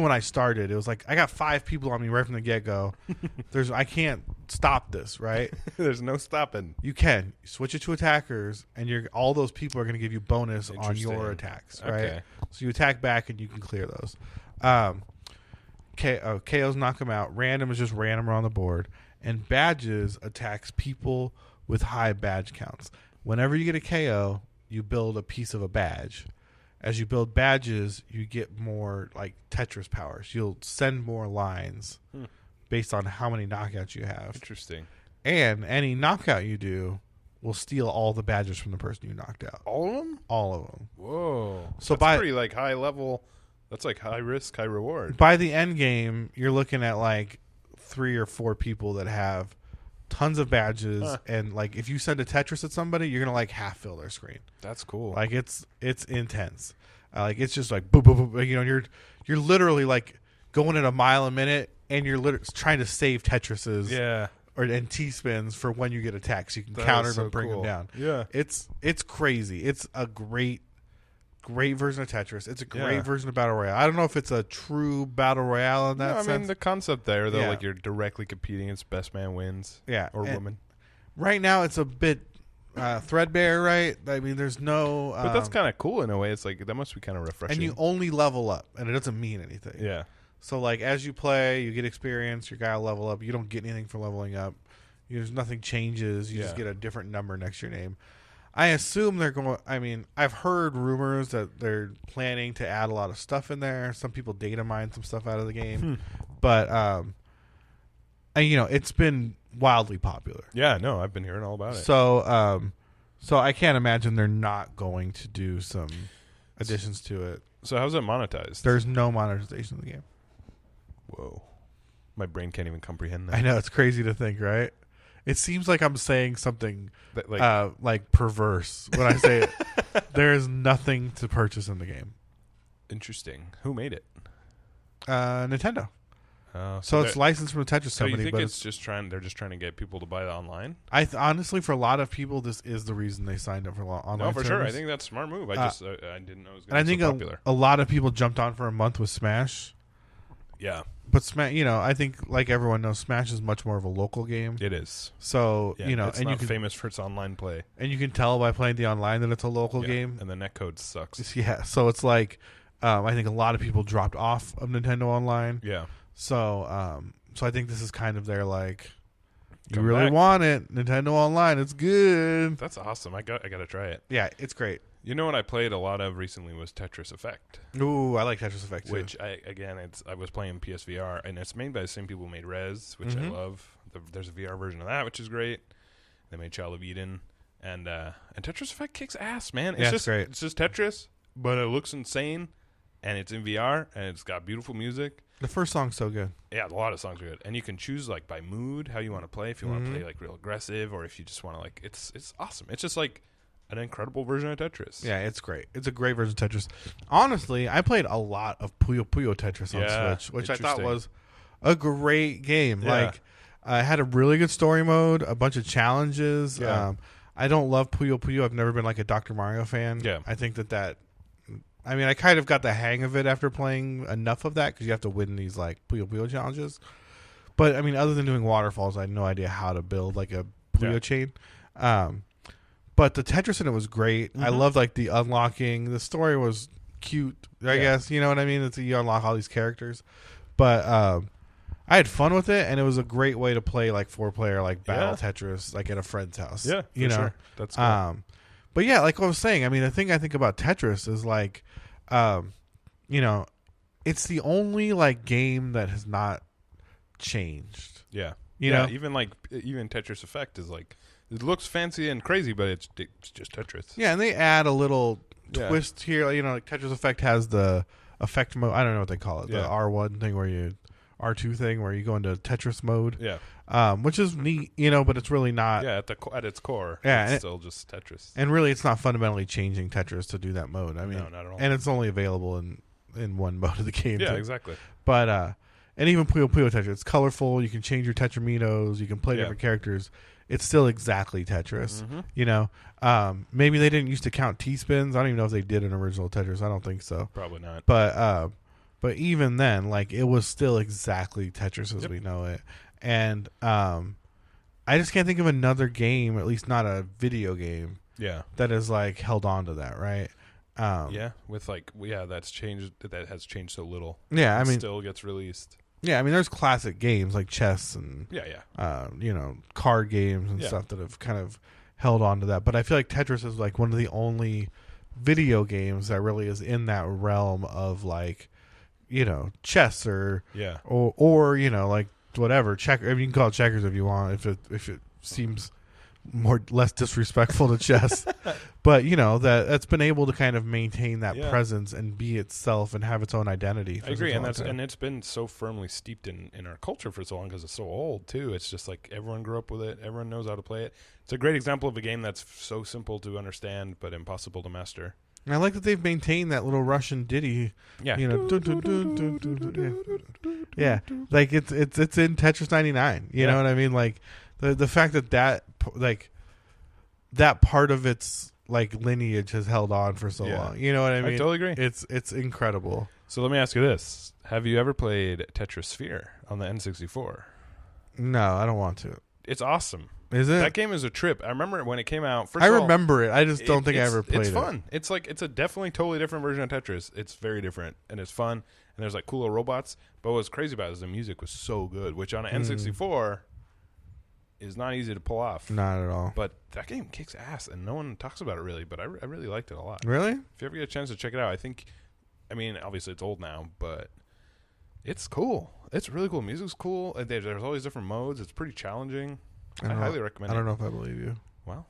when I started, it was like, I got 5 people on me right from the get-go. I can't stop this, right? There's no stopping. You can. Switch it to attackers, and all those people are going to give you bonus on your attacks, right? Okay. So you attack back, and you can clear those. KOs knock them out. Random is just random on the board. And badges attacks people with high badge counts. Whenever you get a KO, you build a piece of a badge. As you build badges, you get more like Tetris powers. You'll send more lines based on how many knockouts you have. Interesting. And any knockout you do will steal all the badges from the person you knocked out. All of them? All of them. Whoa. So that's pretty like high level. That's like high risk, high reward. By the end game, you're looking at like 3 or 4 people that have tons of badges, and like if you send a Tetris at somebody, you're gonna like half fill their screen. That's cool. Like it's intense. Like it's just like boop, boop, boop. You're literally like going at a mile a minute, and you're literally trying to save Tetrises. Yeah. And T-spins for when you get attacked, so you can counter them and bring them down. Yeah. It's crazy. It's a great version of Tetris. It's a great version of Battle Royale. I don't know if it's a true Battle Royale in that sense. I mean, the concept there, though, like you're directly competing against best man wins. Yeah. Or woman. Right now, it's a bit threadbare, right? I mean, there's no... but that's kind of cool in a way. It's like, that must be kind of refreshing. And you only level up, and it doesn't mean anything. Yeah. So, like, as you play, you get experience, your guy will level up. You don't get anything for leveling up. There's nothing changes. You just get a different number next to your name. I assume they're going... I mean, I've heard rumors that they're planning to add a lot of stuff in there. Some people data mine some stuff out of the game. But, it's been wildly popular. Yeah, no, I've been hearing all about it. So I can't imagine they're not going to do some additions to it. So how's it monetized? There's no monetization in the game. Whoa. My brain can't even comprehend that. I know, it's crazy to think, right? It seems like I'm saying something like perverse when I say it. There is nothing to purchase in the game. Interesting. Who made it? Nintendo. So it's licensed from a Tetris company. So you think they're just trying to get people to buy it online? Honestly, for a lot of people, this is the reason they signed up for online. No, for sure. I think that's a smart move. I didn't know it was going to be so popular. A lot of people jumped on for a month with Smash. Yeah. But Smash, I think like everyone knows, Smash is much more of a local game. It is. So, it's not famous for its online play. And you can tell by playing the online that it's a local game. And the netcode sucks. Yeah. So it's like, I think a lot of people dropped off of Nintendo Online. Yeah. So I think this is kind of their like, you really want it, Nintendo Online, it's good. That's awesome. I got to try it. Yeah, it's great. You know what I played a lot of recently was Tetris Effect. Ooh, I like Tetris Effect too. Which I was playing PSVR, and it's made by the same people who made Rez, which I love. There's a VR version of that, which is great. They made Child of Eden, and Tetris Effect kicks ass, man. It's just great. It's just Tetris, but it looks insane, and it's in VR, and it's got beautiful music. The first song's so good. Yeah, a lot of songs are good, and you can choose like by mood how you want to play. If you want to play like real aggressive, or if you just want to like, it's awesome. It's just like an incredible version of Tetris. Yeah, it's great. It's a great version of Tetris. Honestly, I played a lot of Puyo Puyo Tetris on Switch, which I thought was a great game. Yeah. Like, I had a really good story mode, a bunch of challenges. Yeah. I don't love Puyo Puyo. I've never been like a Dr. Mario fan. Yeah. I think that I mean, I kind of got the hang of it after playing enough of that because you have to win these like Puyo Puyo challenges. But I mean, other than doing waterfalls, I had no idea how to build like a Puyo chain. But the Tetris in it was great. I loved like the unlocking. The story was cute, I guess. You know what I mean? You unlock all these characters. But I had fun with it, and it was a great way to play like 4-player like battle Tetris like at a friend's house. Yeah, you know. Sure. That's cool. But yeah, like I was saying, I mean, the thing I think about Tetris is like, you know, it's the only like game that has not changed. Yeah. You know, even Tetris Effect is like, it looks fancy and crazy, but it's just Tetris. Yeah, and they add a little twist here. You know, like Tetris Effect has the effect mode. I don't know what they call it. The R1 thing R2 thing where you go into Tetris mode. Yeah. Which is neat, you know, but it's really not. Yeah, at its core, it's still just Tetris. And really, it's not fundamentally changing Tetris to do that mode. I mean, no, not at all. And it's only available in one mode of the game. Yeah, too. Exactly. But and even Puyo Puyo Tetris, it's colorful. You can change your Tetraminos. You can play different characters. It's still exactly Tetris. You know, maybe they didn't used to count T-spins. I don't even know if they did in original Tetris. I don't think so. Probably not. But even then, like it was still exactly Tetris as we know it. And I just can't think of another game, at least not a video game, that is like held on to that, right? That's changed. That has changed so little. Yeah, I mean, still gets released. Yeah, I mean, there's classic games like chess and you know, card games and stuff that have kind of held on to that. But I feel like Tetris is like one of the only video games that really is in that realm of like, you know, chess or you know, like whatever check. I mean, you can call it checkers if you want, if it seems less disrespectful to chess. But you know, that's been able to kind of maintain that presence and be itself and have its own identity. I agree, and it's been so firmly steeped in our culture for so long because it's so old too. It's just like everyone grew up with it. Everyone knows how to play it. It's a great example of a game that's so simple to understand but impossible to master. And I like that they've maintained that little Russian ditty. Yeah, you know, like it's in Tetris 99. You know what I mean? Like the fact that like that part of its like lineage has held on for so long. You know what I mean? I totally agree. It's incredible. So let me ask you this: have you ever played Tetris Sphere on the N64? No, I don't want to. It's awesome. Is it? That game is a trip. I remember when it came out. I remember it. I just don't think I ever played it. It's fun. It's like it's a definitely totally different version of Tetris. It's very different and it's fun. And there's like cool little robots. But what's crazy about it is the music was so good, which on an N64 is not easy to pull off. Not at all. But that game kicks ass, and no one talks about it really. But I really liked it a lot. Really? If you ever get a chance to check it out, I mean, obviously it's old now, but it's cool. It's really cool. Music's cool. There's all these different modes. It's pretty challenging. I highly recommend it. I don't know if I believe you. Well,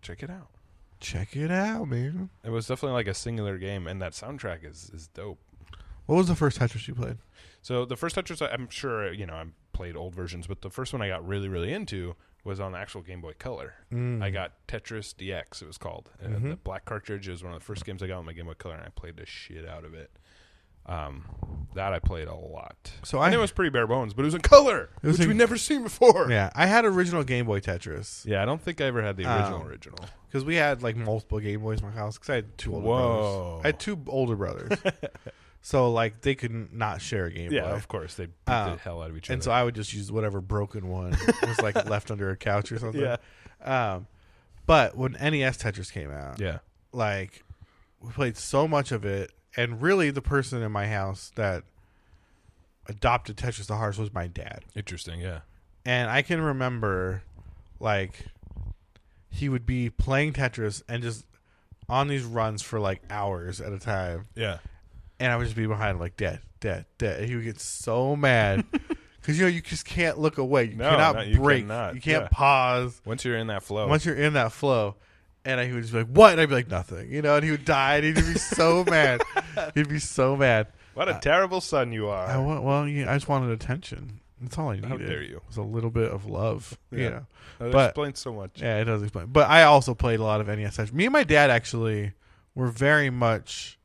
check it out. Check it out, man. It was definitely like a singular game, and that soundtrack is dope. What was the first Tetris you played? So the first Tetris, I'm sure, you know, I played old versions, but the first one I got really, really into was on the actual Game Boy Color. I got Tetris DX, it was called. The black cartridge is one of the first games I got on my Game Boy Color, and I played the shit out of it. That I played a lot. And it was pretty bare bones, but it was in color, which we'd never seen before. Yeah, I had original Game Boy Tetris. Yeah, I don't think I ever had the original. Because we had like multiple Game Boys in my house. Because I had two older brothers. I had two older brothers. So like they could not share a Game Boy. Yeah, of course. They beat the hell out of each other. And so I would just use whatever broken one was like left under a couch or something. Yeah. But when NES Tetris came out, like we played so much of it. And really, the person in my house that adopted Tetris the hardest was my dad. Interesting, yeah. And I can remember, like, he would be playing Tetris and just on these runs for, like, hours at a time. Yeah. And I would just be behind him, like, Dad. And he would get so mad. Because, you know, you just can't look away. You cannot break. You can't pause. Once you're in that flow. And he would just be like, what? And I'd be like, nothing. You know, and he would die, and he'd be so mad. He'd be so mad. What a terrible son you are. I just wanted attention. That's all I needed. How dare you? It was a little bit of love. Yeah. You know. That explains so much. Yeah, it does explain. But I also played a lot of NES Tetris. Me and my dad actually were very much,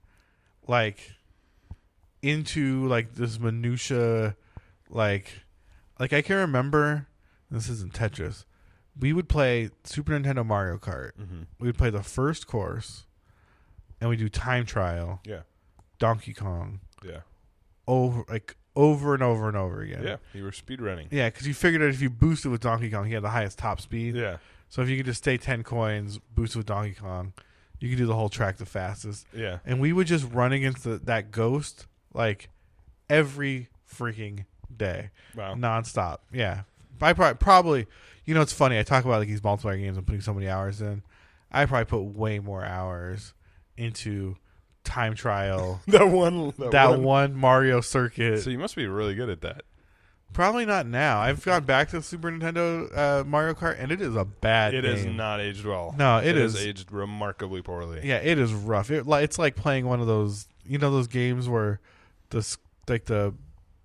like, into, like, this minutia, like I can remember, this isn't Tetris, we would play Super Nintendo Mario Kart. We would play the first course, and we do time trial. Yeah. Donkey Kong. Yeah. Over and over again. Yeah, you were speedrunning. Yeah, because you figured out if you boosted with Donkey Kong, he had the highest top speed. Yeah. So if you could just stay 10 coins, boost with Donkey Kong, you could do the whole track the fastest. Yeah. And we would just run against that ghost like every freaking day. Wow. Nonstop. Yeah. I probably it's funny. I talk about like these multiplayer games and putting so many hours in. I probably put way more hours into time trial. that one Mario circuit. So you must be really good at that. Probably not now. I've gone back to Super Nintendo Mario Kart, and it is a bad game. It has not aged well. No, it has aged remarkably poorly. Yeah, it is rough. It's like playing one of those, those games where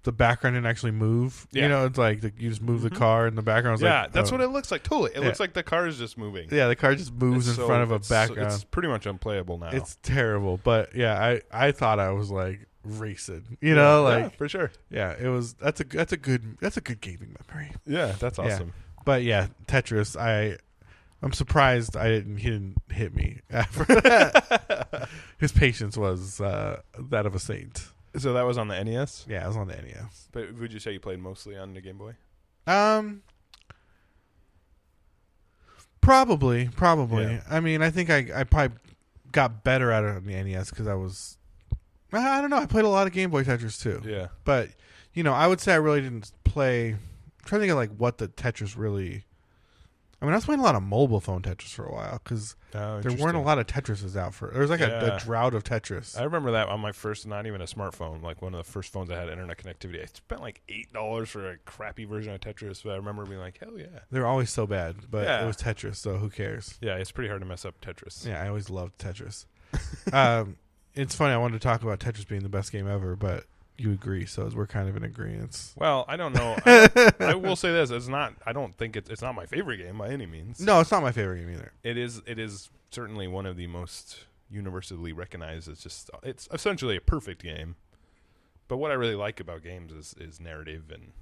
the background didn't actually move. Yeah. It's like you just move the car and the background. That's what it looks like. Totally, it looks like the car is just moving. Yeah, the car just moves in front of a background. It's pretty much unplayable now. It's terrible, but yeah, I thought I was like racing. For sure. Yeah, it was. That's a good gaming memory. Yeah, that's awesome. Yeah. But yeah, Tetris. I'm surprised he didn't hit me. His patience was that of a saint. So that was on the NES? Yeah, it was on the NES. But would you say you played mostly on the Game Boy? Probably. Yeah. I mean, I think I probably got better at it on the NES because I don't know. I played a lot of Game Boy Tetris too. Yeah. But, I would say I really didn't play. I'm trying to think of like what the Tetris really. I mean, I was playing a lot of mobile phone Tetris for a while because there weren't a lot of Tetrises out for. There was like a drought of Tetris. I remember that on my first, not even a smartphone, like one of the first phones that had internet connectivity. I spent like $8 for a crappy version of Tetris, but I remember being like, hell yeah. They were always so bad, but it was Tetris, so who cares? Yeah, it's pretty hard to mess up Tetris. Yeah, I always loved Tetris. It's funny, I wanted to talk about Tetris being the best game ever, but you agree, so we're kind of in agreement. Well, I don't know. I will say this: it's not. I don't think it's not my favorite game by any means. No, it's not my favorite game either. It is certainly one of the most universally recognized. It's essentially a perfect game. But what I really like about games is narrative and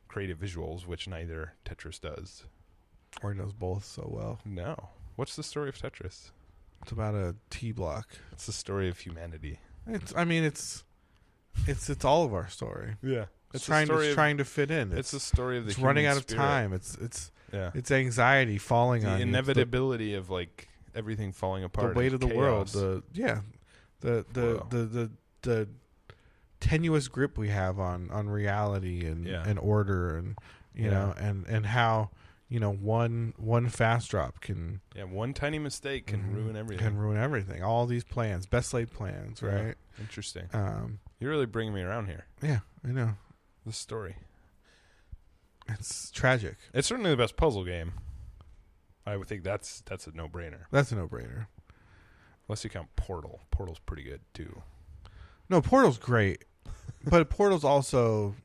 creative visuals, which neither Tetris does. Or does both so well. No. What's the story of Tetris? It's about a T block. It's the story of humanity. It's all of our story. Yeah, it's trying to fit in. It's the story of the human running out of spirit. time. It's anxiety falling on the inevitability of like everything falling apart. The weight of the chaos. world. The tenuous grip we have on reality and order and and how one fast drop can one tiny mistake can ruin everything. Can ruin everything. All these plans, best laid plans, right? Yeah. Interesting. You're really bringing me around here. Yeah, I know. This story. It's tragic. It's certainly the best puzzle game. I would think that's a no-brainer. That's a no-brainer. Unless you count Portal. Portal's pretty good, too. No, Portal's great. But Portal's also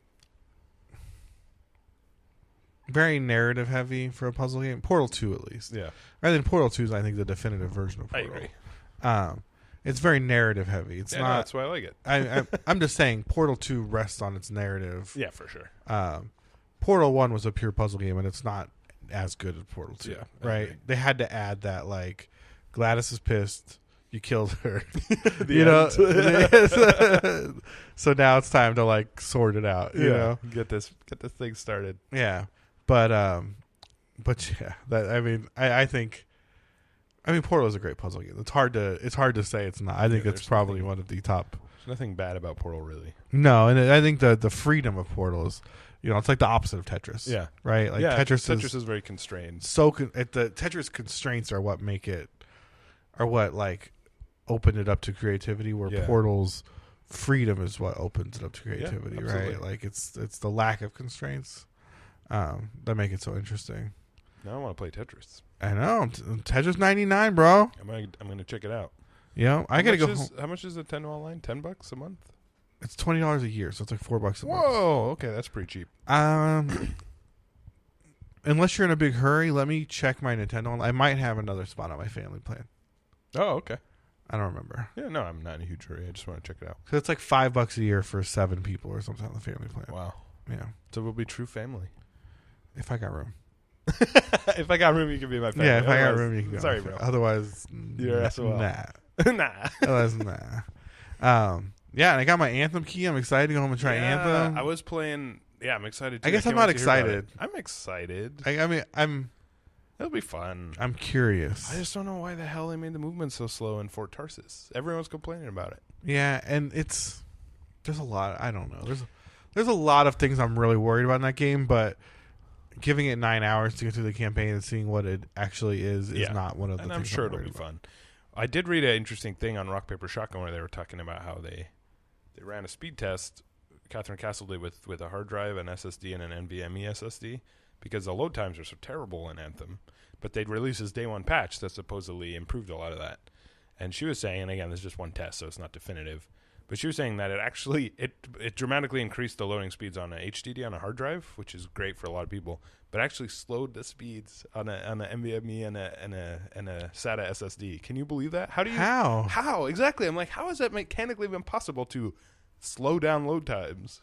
very narrative heavy for a puzzle game. Portal 2, at least. Yeah. I think Portal 2 is, the definitive version of Portal. I agree. It's very narrative heavy. It's not. No, that's why I like it. I'm just saying, Portal 2 rests on its narrative. Yeah, for sure. Portal 1 was a pure puzzle game, and it's not as good as Portal 2. Yeah, right? They had to add that, like, Gladys is pissed. You killed her. So now it's time to like sort it out. You know? Get this thing started. Yeah, but yeah, I think Portal is a great puzzle game. It's hard to say it's not. I think it's probably one of the top. There's nothing bad about Portal, really. No, and I think the freedom of Portal is, it's like the opposite of Tetris. Yeah. Right. Like Tetris is very constrained. The Tetris constraints are what open it up to creativity, where Portal's freedom is what opens it up to creativity, right? Like it's the lack of constraints that make it so interesting. Now I want to play Tetris. I know. Tetris 99, bro. I'm gonna check it out. I gotta go home. How much is the $10 line? $10 a month? It's $20 a year, so it's like $4 a month. Whoa, okay, that's pretty cheap. Unless you're in a big hurry, let me check my Nintendo. I might have another spot on my family plan. Oh, okay. I don't remember. Yeah, no, I'm not in a huge hurry. I just want to check it out. So it's like $5 a year for 7 people or something on the family plan. Wow. Yeah. So we'll be true family. If I got room. If I got room, you can be my family. Yeah, if I got room, you can go. Sorry, bro. Otherwise, you're SOL. Nah. Otherwise, nah. Yeah, and I got my Anthem key. I'm excited to go home and try Anthem. I was playing. Yeah, I'm excited too. I guess I'm not excited. I'm excited. I'm It'll be fun. I'm curious. I just don't know why the hell they made the movement so slow in Fort Tarsis. Everyone's complaining about it. Yeah, and there's a lot. I don't know. There's a lot of things I'm really worried about in that game, but giving it 9 hours to get through the campaign and seeing what it actually is not one of the things. And I'm sure it'll be fun. I did read an interesting thing on Rock Paper Shotgun where they were talking about how they ran a speed test. Catherine Castle did with a hard drive, an SSD, and an NVMe SSD, because the load times are so terrible in Anthem. But they'd release this day one patch that supposedly improved a lot of that. And she was saying, and again, this is just one test, so it's not definitive, but she was saying that it dramatically increased the loading speeds on an HDD on a hard drive, which is great for a lot of people, but actually slowed the speeds on a NVMe and a SATA SSD. Can you believe that? How exactly? I'm like, how is that mechanically even possible to slow down load times?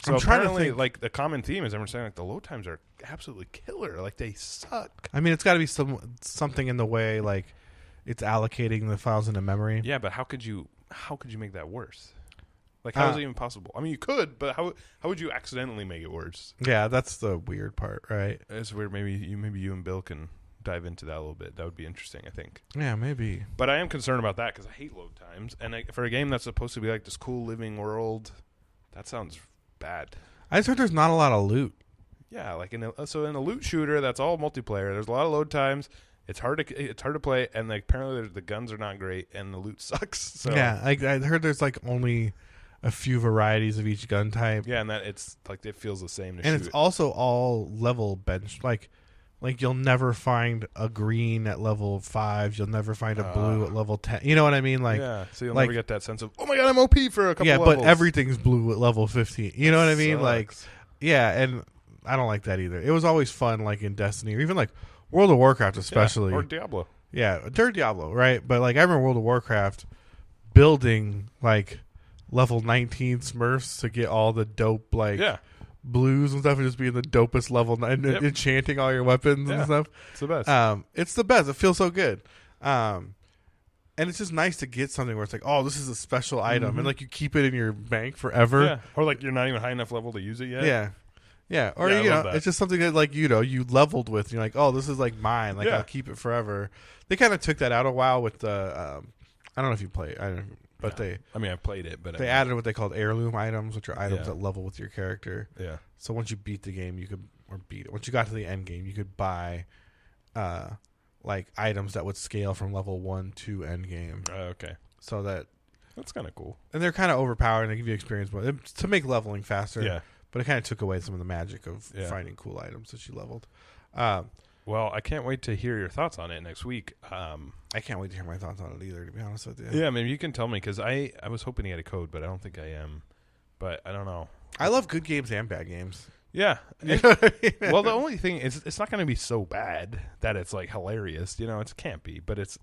So I'm trying to think. Like, the common theme is everyone's saying like the load times are absolutely killer. Like, they suck. I mean, it's got to be something in the way like it's allocating the files into memory. Yeah, but how could you make that worse? Like, how is it even possible? I mean, you could, but how would you accidentally make it worse? Yeah, that's the weird part, right? It's weird. Maybe you and Bill can dive into that a little bit. That would be interesting, I think. Yeah, maybe. But I am concerned about that because I hate load times, and for a game that's supposed to be like this cool living world, that sounds bad. I just heard there's not a lot of loot. Yeah, like in a loot shooter that's all multiplayer, there's a lot of load times. It's hard to play, and like apparently the guns are not great, and the loot sucks. So. Yeah, I heard there's like only a few varieties of each gun type. Yeah, and that it's like it feels the same. And it's also all level bench. Like you'll never find a green at level 5. You'll never find a blue at level 10. You know what I mean? Like, yeah. So you'll never get that sense of, oh my god, I'm OP for a couple. Yeah, levels. But everything's blue at level 15. You know what I mean? Like, yeah, and I don't like that either. It was always fun, like in Destiny or even like World of Warcraft, especially, or Diablo. Yeah, or Diablo, right? But like I remember World of Warcraft building like level 19 Smurfs to get all the dope blues and stuff, and just being the dopest level and enchanting all your weapons and stuff. It's the best. It's the best. It feels so good. And it's just nice to get something where it's like, oh, this is a special item, and like you keep it in your bank forever. Yeah. Or like you're not even high enough level to use it yet. Yeah. Yeah, or it's just something that like you leveled with. And you're like, oh, this is like mine. Like I'll keep it forever. They kind of took that out a while with the. I don't know if you play, I've played it, but they added what they called heirloom items, which are items that level with your character. Yeah. So once you beat the game, once you got to the end game, you could buy, like items that would scale from level 1 to end game. Okay. So that's kind of cool. And they're kind of overpowered and they give you experience to make leveling faster. Yeah. But it kind of took away some of the magic of finding cool items that you leveled. Well, I can't wait to hear your thoughts on it next week. I can't wait to hear my thoughts on it either, to be honest with you. Yeah, maybe you can tell me, because I was hoping to get a code, but I don't think I am. But I don't know. I love good games and bad games. Yeah. You know what I mean? Well, the only thing is it's not going to be so bad that it's like hilarious. You know, it can't be, but it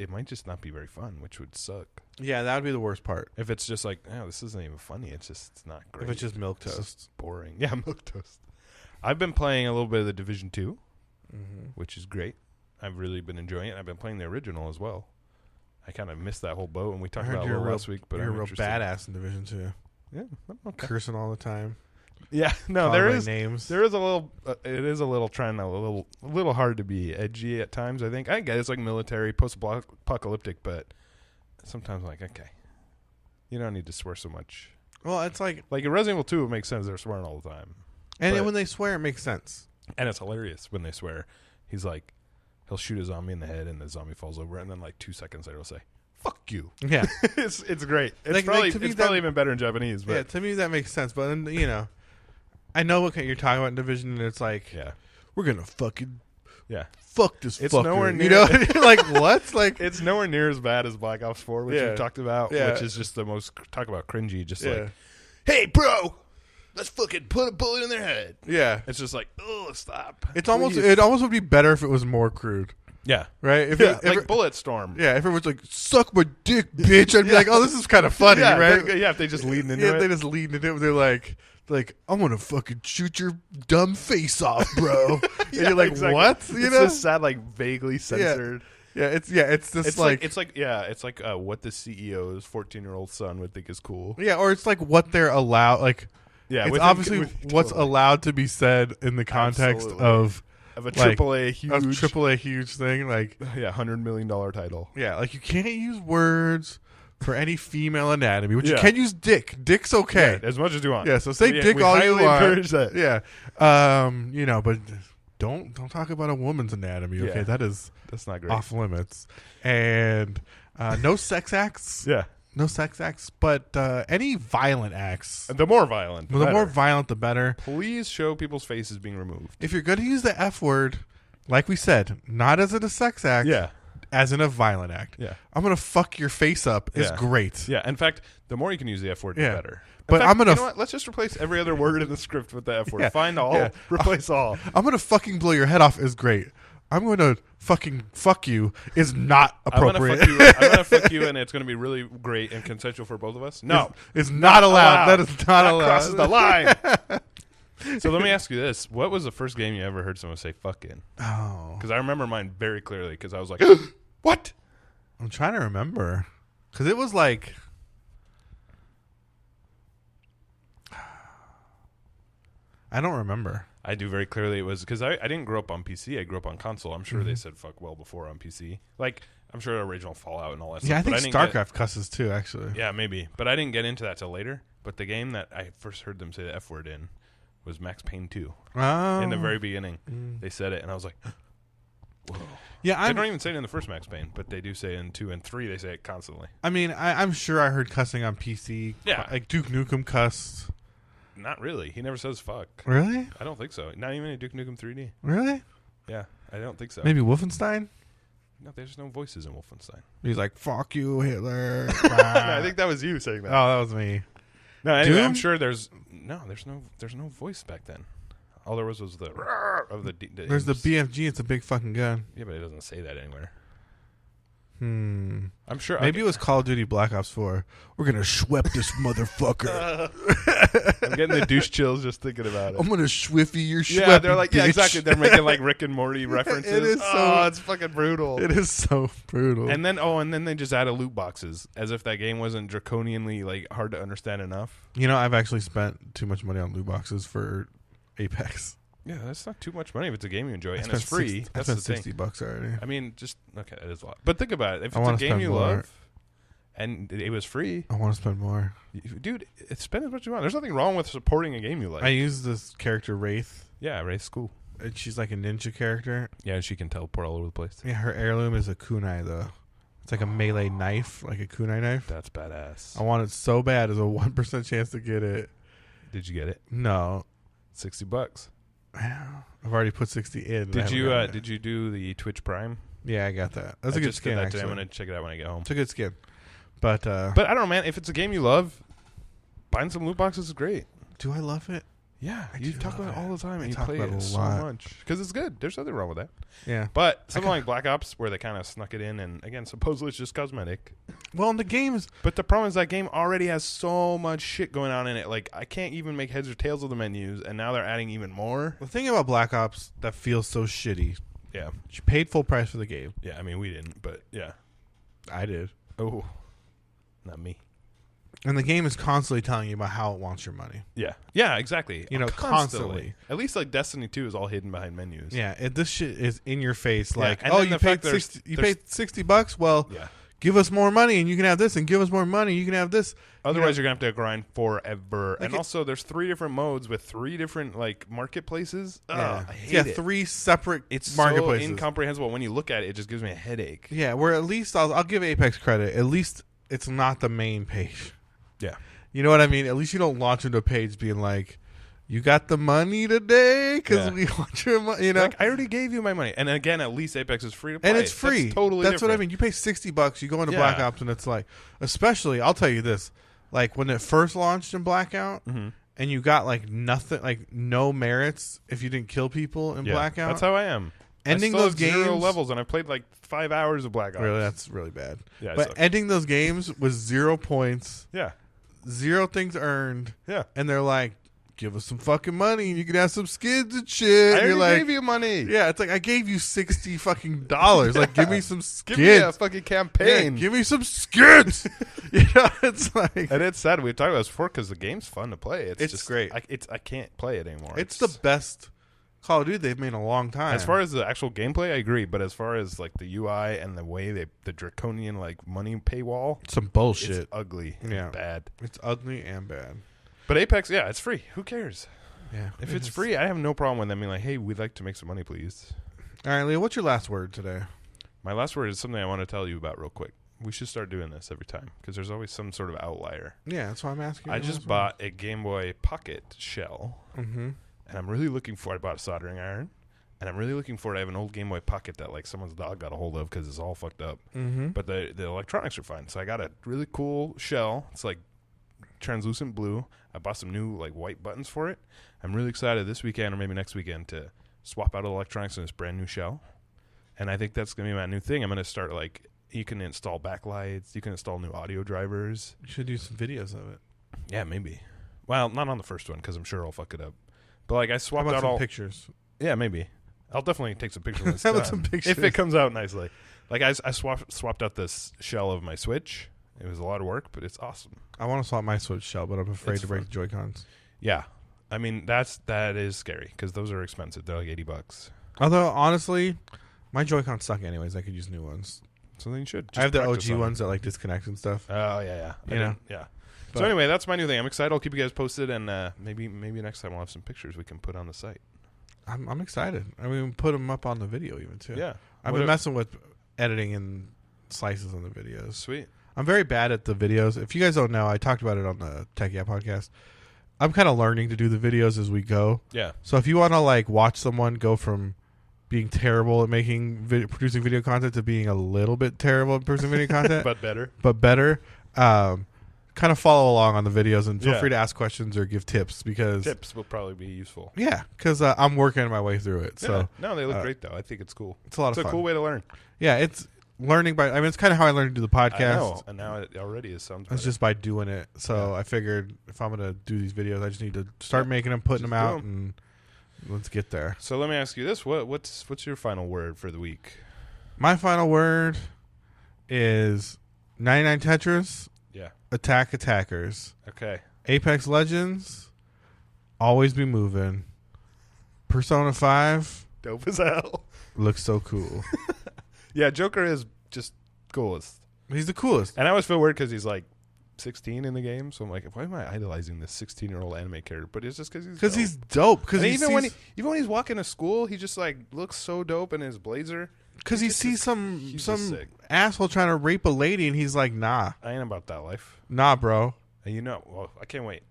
might just not be very fun, which would suck. Yeah, that would be the worst part. If it's just like, oh, this isn't even funny. It's not great. If it's just milquetoast. It's boring. Yeah, milquetoast. I've been playing a little bit of the Division 2, which is great. I've really been enjoying it. I've been playing the original as well. I kind of missed that whole boat, and we talked about it last week. But you're a real badass in Division 2. Yeah, okay. Cursing all the time. Yeah, no, names. There is a little. It is a little hard to be edgy at times. I think I get it's like military, post-apocalyptic, but sometimes I'm like, okay, you don't need to swear so much. Well, it's like in Resident Evil 2, it makes sense. They're swearing all the time, and when they swear, it makes sense. And it's hilarious when they swear. He's like, he'll shoot a zombie in the head, and the zombie falls over, and then like 2 seconds later, he'll say, "Fuck you." Yeah, it's great. It's probably even better in Japanese. But yeah, to me that makes sense. But I know what you're talking about in Division, and it's like, we're gonna fucking fuck this. It's fucker. Nowhere near. Like what? Like it's nowhere near as bad as Black Ops 4, which we talked about, which is just the most talk about cringy. Just like, hey, bro, let's fucking put a bullet in their head. Yeah, it's just like, oh, stop. It almost would be better if it was more crude. Yeah, right. If like Bulletstorm. Yeah, if it was like suck my dick, bitch, I'd be like, oh, this is kind of funny, right? If they just lead into it. They just lead into it. They're like, I'm gonna fucking shoot your dumb face off, bro. And you're like, exactly. What? It's just sad, like vaguely censored. It's just like what the CEO's 14-year-old son would think is cool. Yeah, or it's like what they're allowed. Like, it's obviously what's allowed to be said in the context of of a AAA huge thing. Like, yeah, $100 million title. Yeah, like you can't use words for any female anatomy, but you can use dick. Dick's okay. Yeah, as much as you want. Yeah, so say dick all you want. Encourage that. Yeah. But don't talk about a woman's anatomy, okay? Yeah. That's not great. Off limits. And no sex acts. Yeah. No sex acts, but any violent acts. The more violent, the more violent, the better. Please show people's faces being removed. If you're going to use the F word, like we said, not as in a sex act. Yeah. As in a violent act. Yeah. I'm going to fuck your face up is great. Yeah. In fact, the more you can use the F word, the better. But fact, I'm going to... Let's just replace every other word in the script with the F word. Yeah. Find all. Yeah. Replace all. I'm going to fucking blow your head off is great. I'm going to fucking fuck you is not appropriate. I'm going to fuck you and it's going to be really great and consensual for both of us. No. It's not allowed. That is not allowed. That crosses the line. So let me ask you this. What was the first game you ever heard someone say fuck in? Oh. Because I remember mine very clearly because I was like, what? I'm trying to remember. Because it was like... I don't remember. I do very clearly. It was because I didn't grow up on PC. I grew up on console. I'm sure they said fuck well before on PC. Like, I'm sure original Fallout and all that stuff. Yeah, I think StarCraft cusses too, actually. Yeah, maybe. But I didn't get into that till later. But the game that I first heard them say the F word in was Max Payne 2. Oh. In the very beginning. They said it, and I was like, whoa. Yeah, they don't even say it in the first Max Payne, but they do say it in 2 and 3. They say it constantly. I mean, I'm sure I heard cussing on PC. Yeah. Like Duke Nukem cussed. Not really. He never says fuck. Really? I don't think so. Not even in Duke Nukem 3D. Really? Yeah, I don't think so. Maybe Wolfenstein? No, there's no voices in Wolfenstein. He's like, fuck you, Hitler. No, I think that was you saying that. Oh, that was me. No, anyway, I'm sure there's no voice back then. All there was the of the. There's the BFG. It's a big fucking gun. Yeah, but it doesn't say that anywhere. I'm sure. Maybe it was Call of Duty Black Ops 4. We're gonna schwep this motherfucker. I'm getting the douche chills just thinking about it. I'm gonna schwiffy your schwep. Yeah, they're like, bitch. Yeah, exactly. They're making like Rick and Morty references. It is it's fucking brutal. It is so brutal. And then they just added loot boxes as if that game wasn't draconianly like hard to understand enough. You know, I've actually spent too much money on loot boxes for Apex. Yeah, that's not too much money if it's a game you enjoy and it's free. That's the thing. $60 already. I mean, just okay, it is a lot. But think about it. If it's a game you love and it was free, I want to spend more. Dude, spend as much as you want. There's nothing wrong with supporting a game you like. I use this character Wraith. Yeah, Wraith's cool. She's like a ninja character. Yeah, and she can teleport all over the place. Yeah, her heirloom is a kunai though. It's like a melee knife, like a kunai knife. That's badass. I want it so bad. There's a 1% chance to get it. Did you get it? No. $60. I've already put 60 in. Did you do the Twitch Prime? Yeah, I got that. That's a good skin. Actually, I'm gonna check it out when I get home. It's a good skin, but I don't know, man. If it's a game you love, buying some loot boxes is great. Do I love it? Yeah, you talk about it all the time, and you play it so much because it's good. There's nothing wrong with that. Yeah, but something like Black Ops, where they kind of snuck it in, and again, supposedly it's just cosmetic. Well, in the games, but the problem is that game already has so much shit going on in it. Like, I can't even make heads or tails of the menus, and now they're adding even more. The thing about Black Ops that feels so shitty. Yeah, you paid full price for the game. Yeah, I mean we didn't, but yeah, I did. Oh, not me. And the game is constantly telling you about how it wants your money. Yeah. Yeah, exactly. You know, constantly. At least like Destiny 2 is all hidden behind menus. Yeah, this shit is in your face. Like, oh, you paid $60? Well, give us more money and you can have this, and give us more money, you can have this. Otherwise, you're going to have to grind forever. Like, and also, there's 3 different modes with 3 different like marketplaces. Yeah, I hate it. 3 separate it's marketplaces. So incomprehensible. When you look at it, it just gives me a headache. Yeah, where at least I'll give Apex credit. At least it's not the main page. Yeah. You know what I mean? At least you don't launch into a page being like, you got the money today? Because we want your money. You know? Like, I already gave you my money. And again, at least Apex is free to play. And it's free. That's totally That's different. what I mean. You pay $60, you go into Black Ops, and it's like, especially, I'll tell you this, like when it first launched in Blackout, and you got like nothing, like no merits if you didn't kill people in Blackout. That's how I am. Ending I still those have games 0 levels, and I played like 5 hours of Black Ops. Really, that's really bad. Yeah, but ending those games with 0 points. Yeah. 0 things earned. Yeah. And they're like, give us some fucking money and you can have some skins and shit. I already gave you money. Yeah, it's like, I gave you $60 fucking dollars. Like, give me some skins. Give me a fucking campaign. Yeah, give me some skins. You know, it's like. And it's sad. We talked about this before because the game's fun to play. It's just just great. I can't play it anymore. It's the best Call of Duty they've made in a long time. As far as the actual gameplay, I agree. But as far as like the UI and the way the draconian like money paywall, some bullshit. It's ugly. Yeah, bad. It's ugly and bad. But Apex, yeah, it's free. Who cares? Yeah, if it's free, I have no problem with them being like, "Hey, we'd like to make some money, please." All right, Leo, what's your last word today? My last word is something I want to tell you about real quick. We should start doing this every time because there's always some sort of outlier. Yeah, that's why I'm asking. I just bought a Game Boy Pocket shell, and I'm really looking for. I bought a soldering iron, and I'm really looking for it. I have an old Game Boy Pocket that like someone's dog got a hold of because it's all fucked up. But the electronics are fine. So I got a really cool shell. It's like translucent blue. I bought some new like white buttons for it. I'm really excited this weekend or maybe next weekend to swap out all the electronics in this brand new shell. And I think that's going to be my new thing. I'm going to start like, you can install backlights. You can install new audio drivers. You should do some videos of it. Yeah, maybe. Well, not on the first one because I'm sure I'll fuck it up. But like I swapped out all pictures. Yeah, maybe. I'll definitely take some pictures. How about some pictures? If it comes out nicely. Like I swapped out this shell of my Switch. It was a lot of work, but it's awesome. I want to swap my Switch shell, but I'm afraid to break the Joy-Cons. Yeah. I mean, that is scary because those are expensive. They're like $80. Although, honestly, my Joy-Cons suck anyways. I could use new ones. So then you should. I have the OG ones that like disconnect and stuff. Oh, yeah. Yeah. But so anyway, that's my new thing. I'm excited. I'll keep you guys posted, and maybe next time we'll have some pictures we can put on the site. I'm excited. I mean, put them up on the video even, too. Yeah. I've been messing with editing and slices on the videos. Sweet. I'm very bad at the videos. If you guys don't know, I talked about it on the Tech Yeah podcast. I'm kind of learning to do the videos as we go. Yeah. So if you want to like watch someone go from being terrible at producing video content to being a little bit terrible at producing video content, but better, kind of follow along on the videos and feel free to ask questions or give tips because tips will probably be useful. Yeah, because I'm working my way through it. So no, they look great though. I think it's cool. It's a lot of fun. It's a cool way to learn. Yeah, it's learning by. I mean, it's kind of how I learned to do the podcast. I know, and now it already sounds better. It's just by doing it. So I figured if I'm gonna do these videos, I just need to start making them, putting them out, and let's get there. So let me ask you this: what's your final word for the week? My final word is 99 Tetris. Yeah. Attack attackers. Okay. Apex Legends. Always be moving. Persona 5. Dope as hell. Looks so cool. Yeah, Joker is just coolest. He's the coolest. And I always feel weird because he's like 16 in the game, so I'm like, why am I idolizing this 16-year-old anime character? But it's just because he's dope. Because even when he's walking to school, he just like looks so dope in his blazer. Because he sees some asshole trying to rape a lady, and he's like, nah. I ain't about that life. Nah, bro. And well, I can't wait.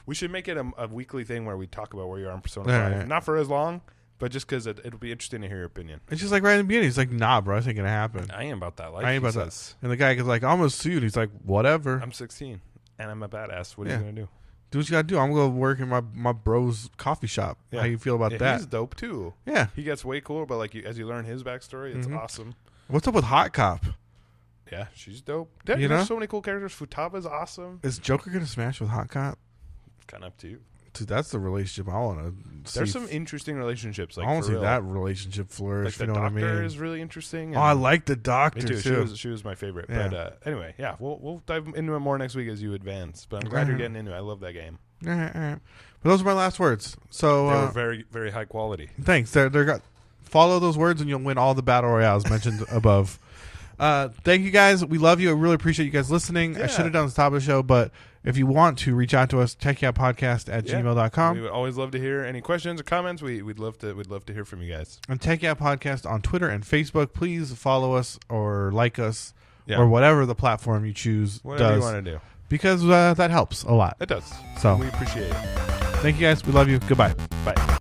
We should make it a weekly thing where we talk about where you are in Persona 5. Right. Not for as long, but just because it'll be interesting to hear your opinion. It's just like right in the beginning. He's like, nah, bro, this ain't going to happen. I ain't about that life. I ain't about that. And the guy is like, I'm going to sue you. He's like, whatever. I'm 16, and I'm a badass. What are you going to do? Do what you got to do. I'm going to work in my bro's coffee shop. Yeah. How you feel about that? He's dope, too. Yeah. He gets way cooler, but like as you learn his backstory, it's awesome. What's up with Hot Cop? Yeah, she's dope. There's so many cool characters. Futaba's awesome. Is Joker going to smash with Hot Cop? Kind of up to you. Dude, that's the relationship I want to see. There's some interesting relationships. Like, I want to see that relationship flourish. Like you know what I mean? The Doctor is really interesting. I like the Doctor, me too. She was my favorite. Yeah. But anyway, yeah, we'll dive into it more next week as you advance. But I'm glad you're getting into it. I love that game. All right. But those are my last words. So they were very, very high quality. Thanks. Follow those words and you'll win all the battle royales mentioned above. Thank you guys. We love you. I really appreciate you guys listening. Yeah. I should have done the top of the show, but if you want to reach out to us, techyapodcast@gmail.com. We would always love to hear any questions or comments. We'd love to hear from you guys. And Tech Yeah Podcast on Twitter and Facebook. Please follow us or like us or whatever the platform you choose. Whatever you want to do. Because that helps a lot. It does. So we appreciate it. Thank you guys. We love you. Goodbye. Bye.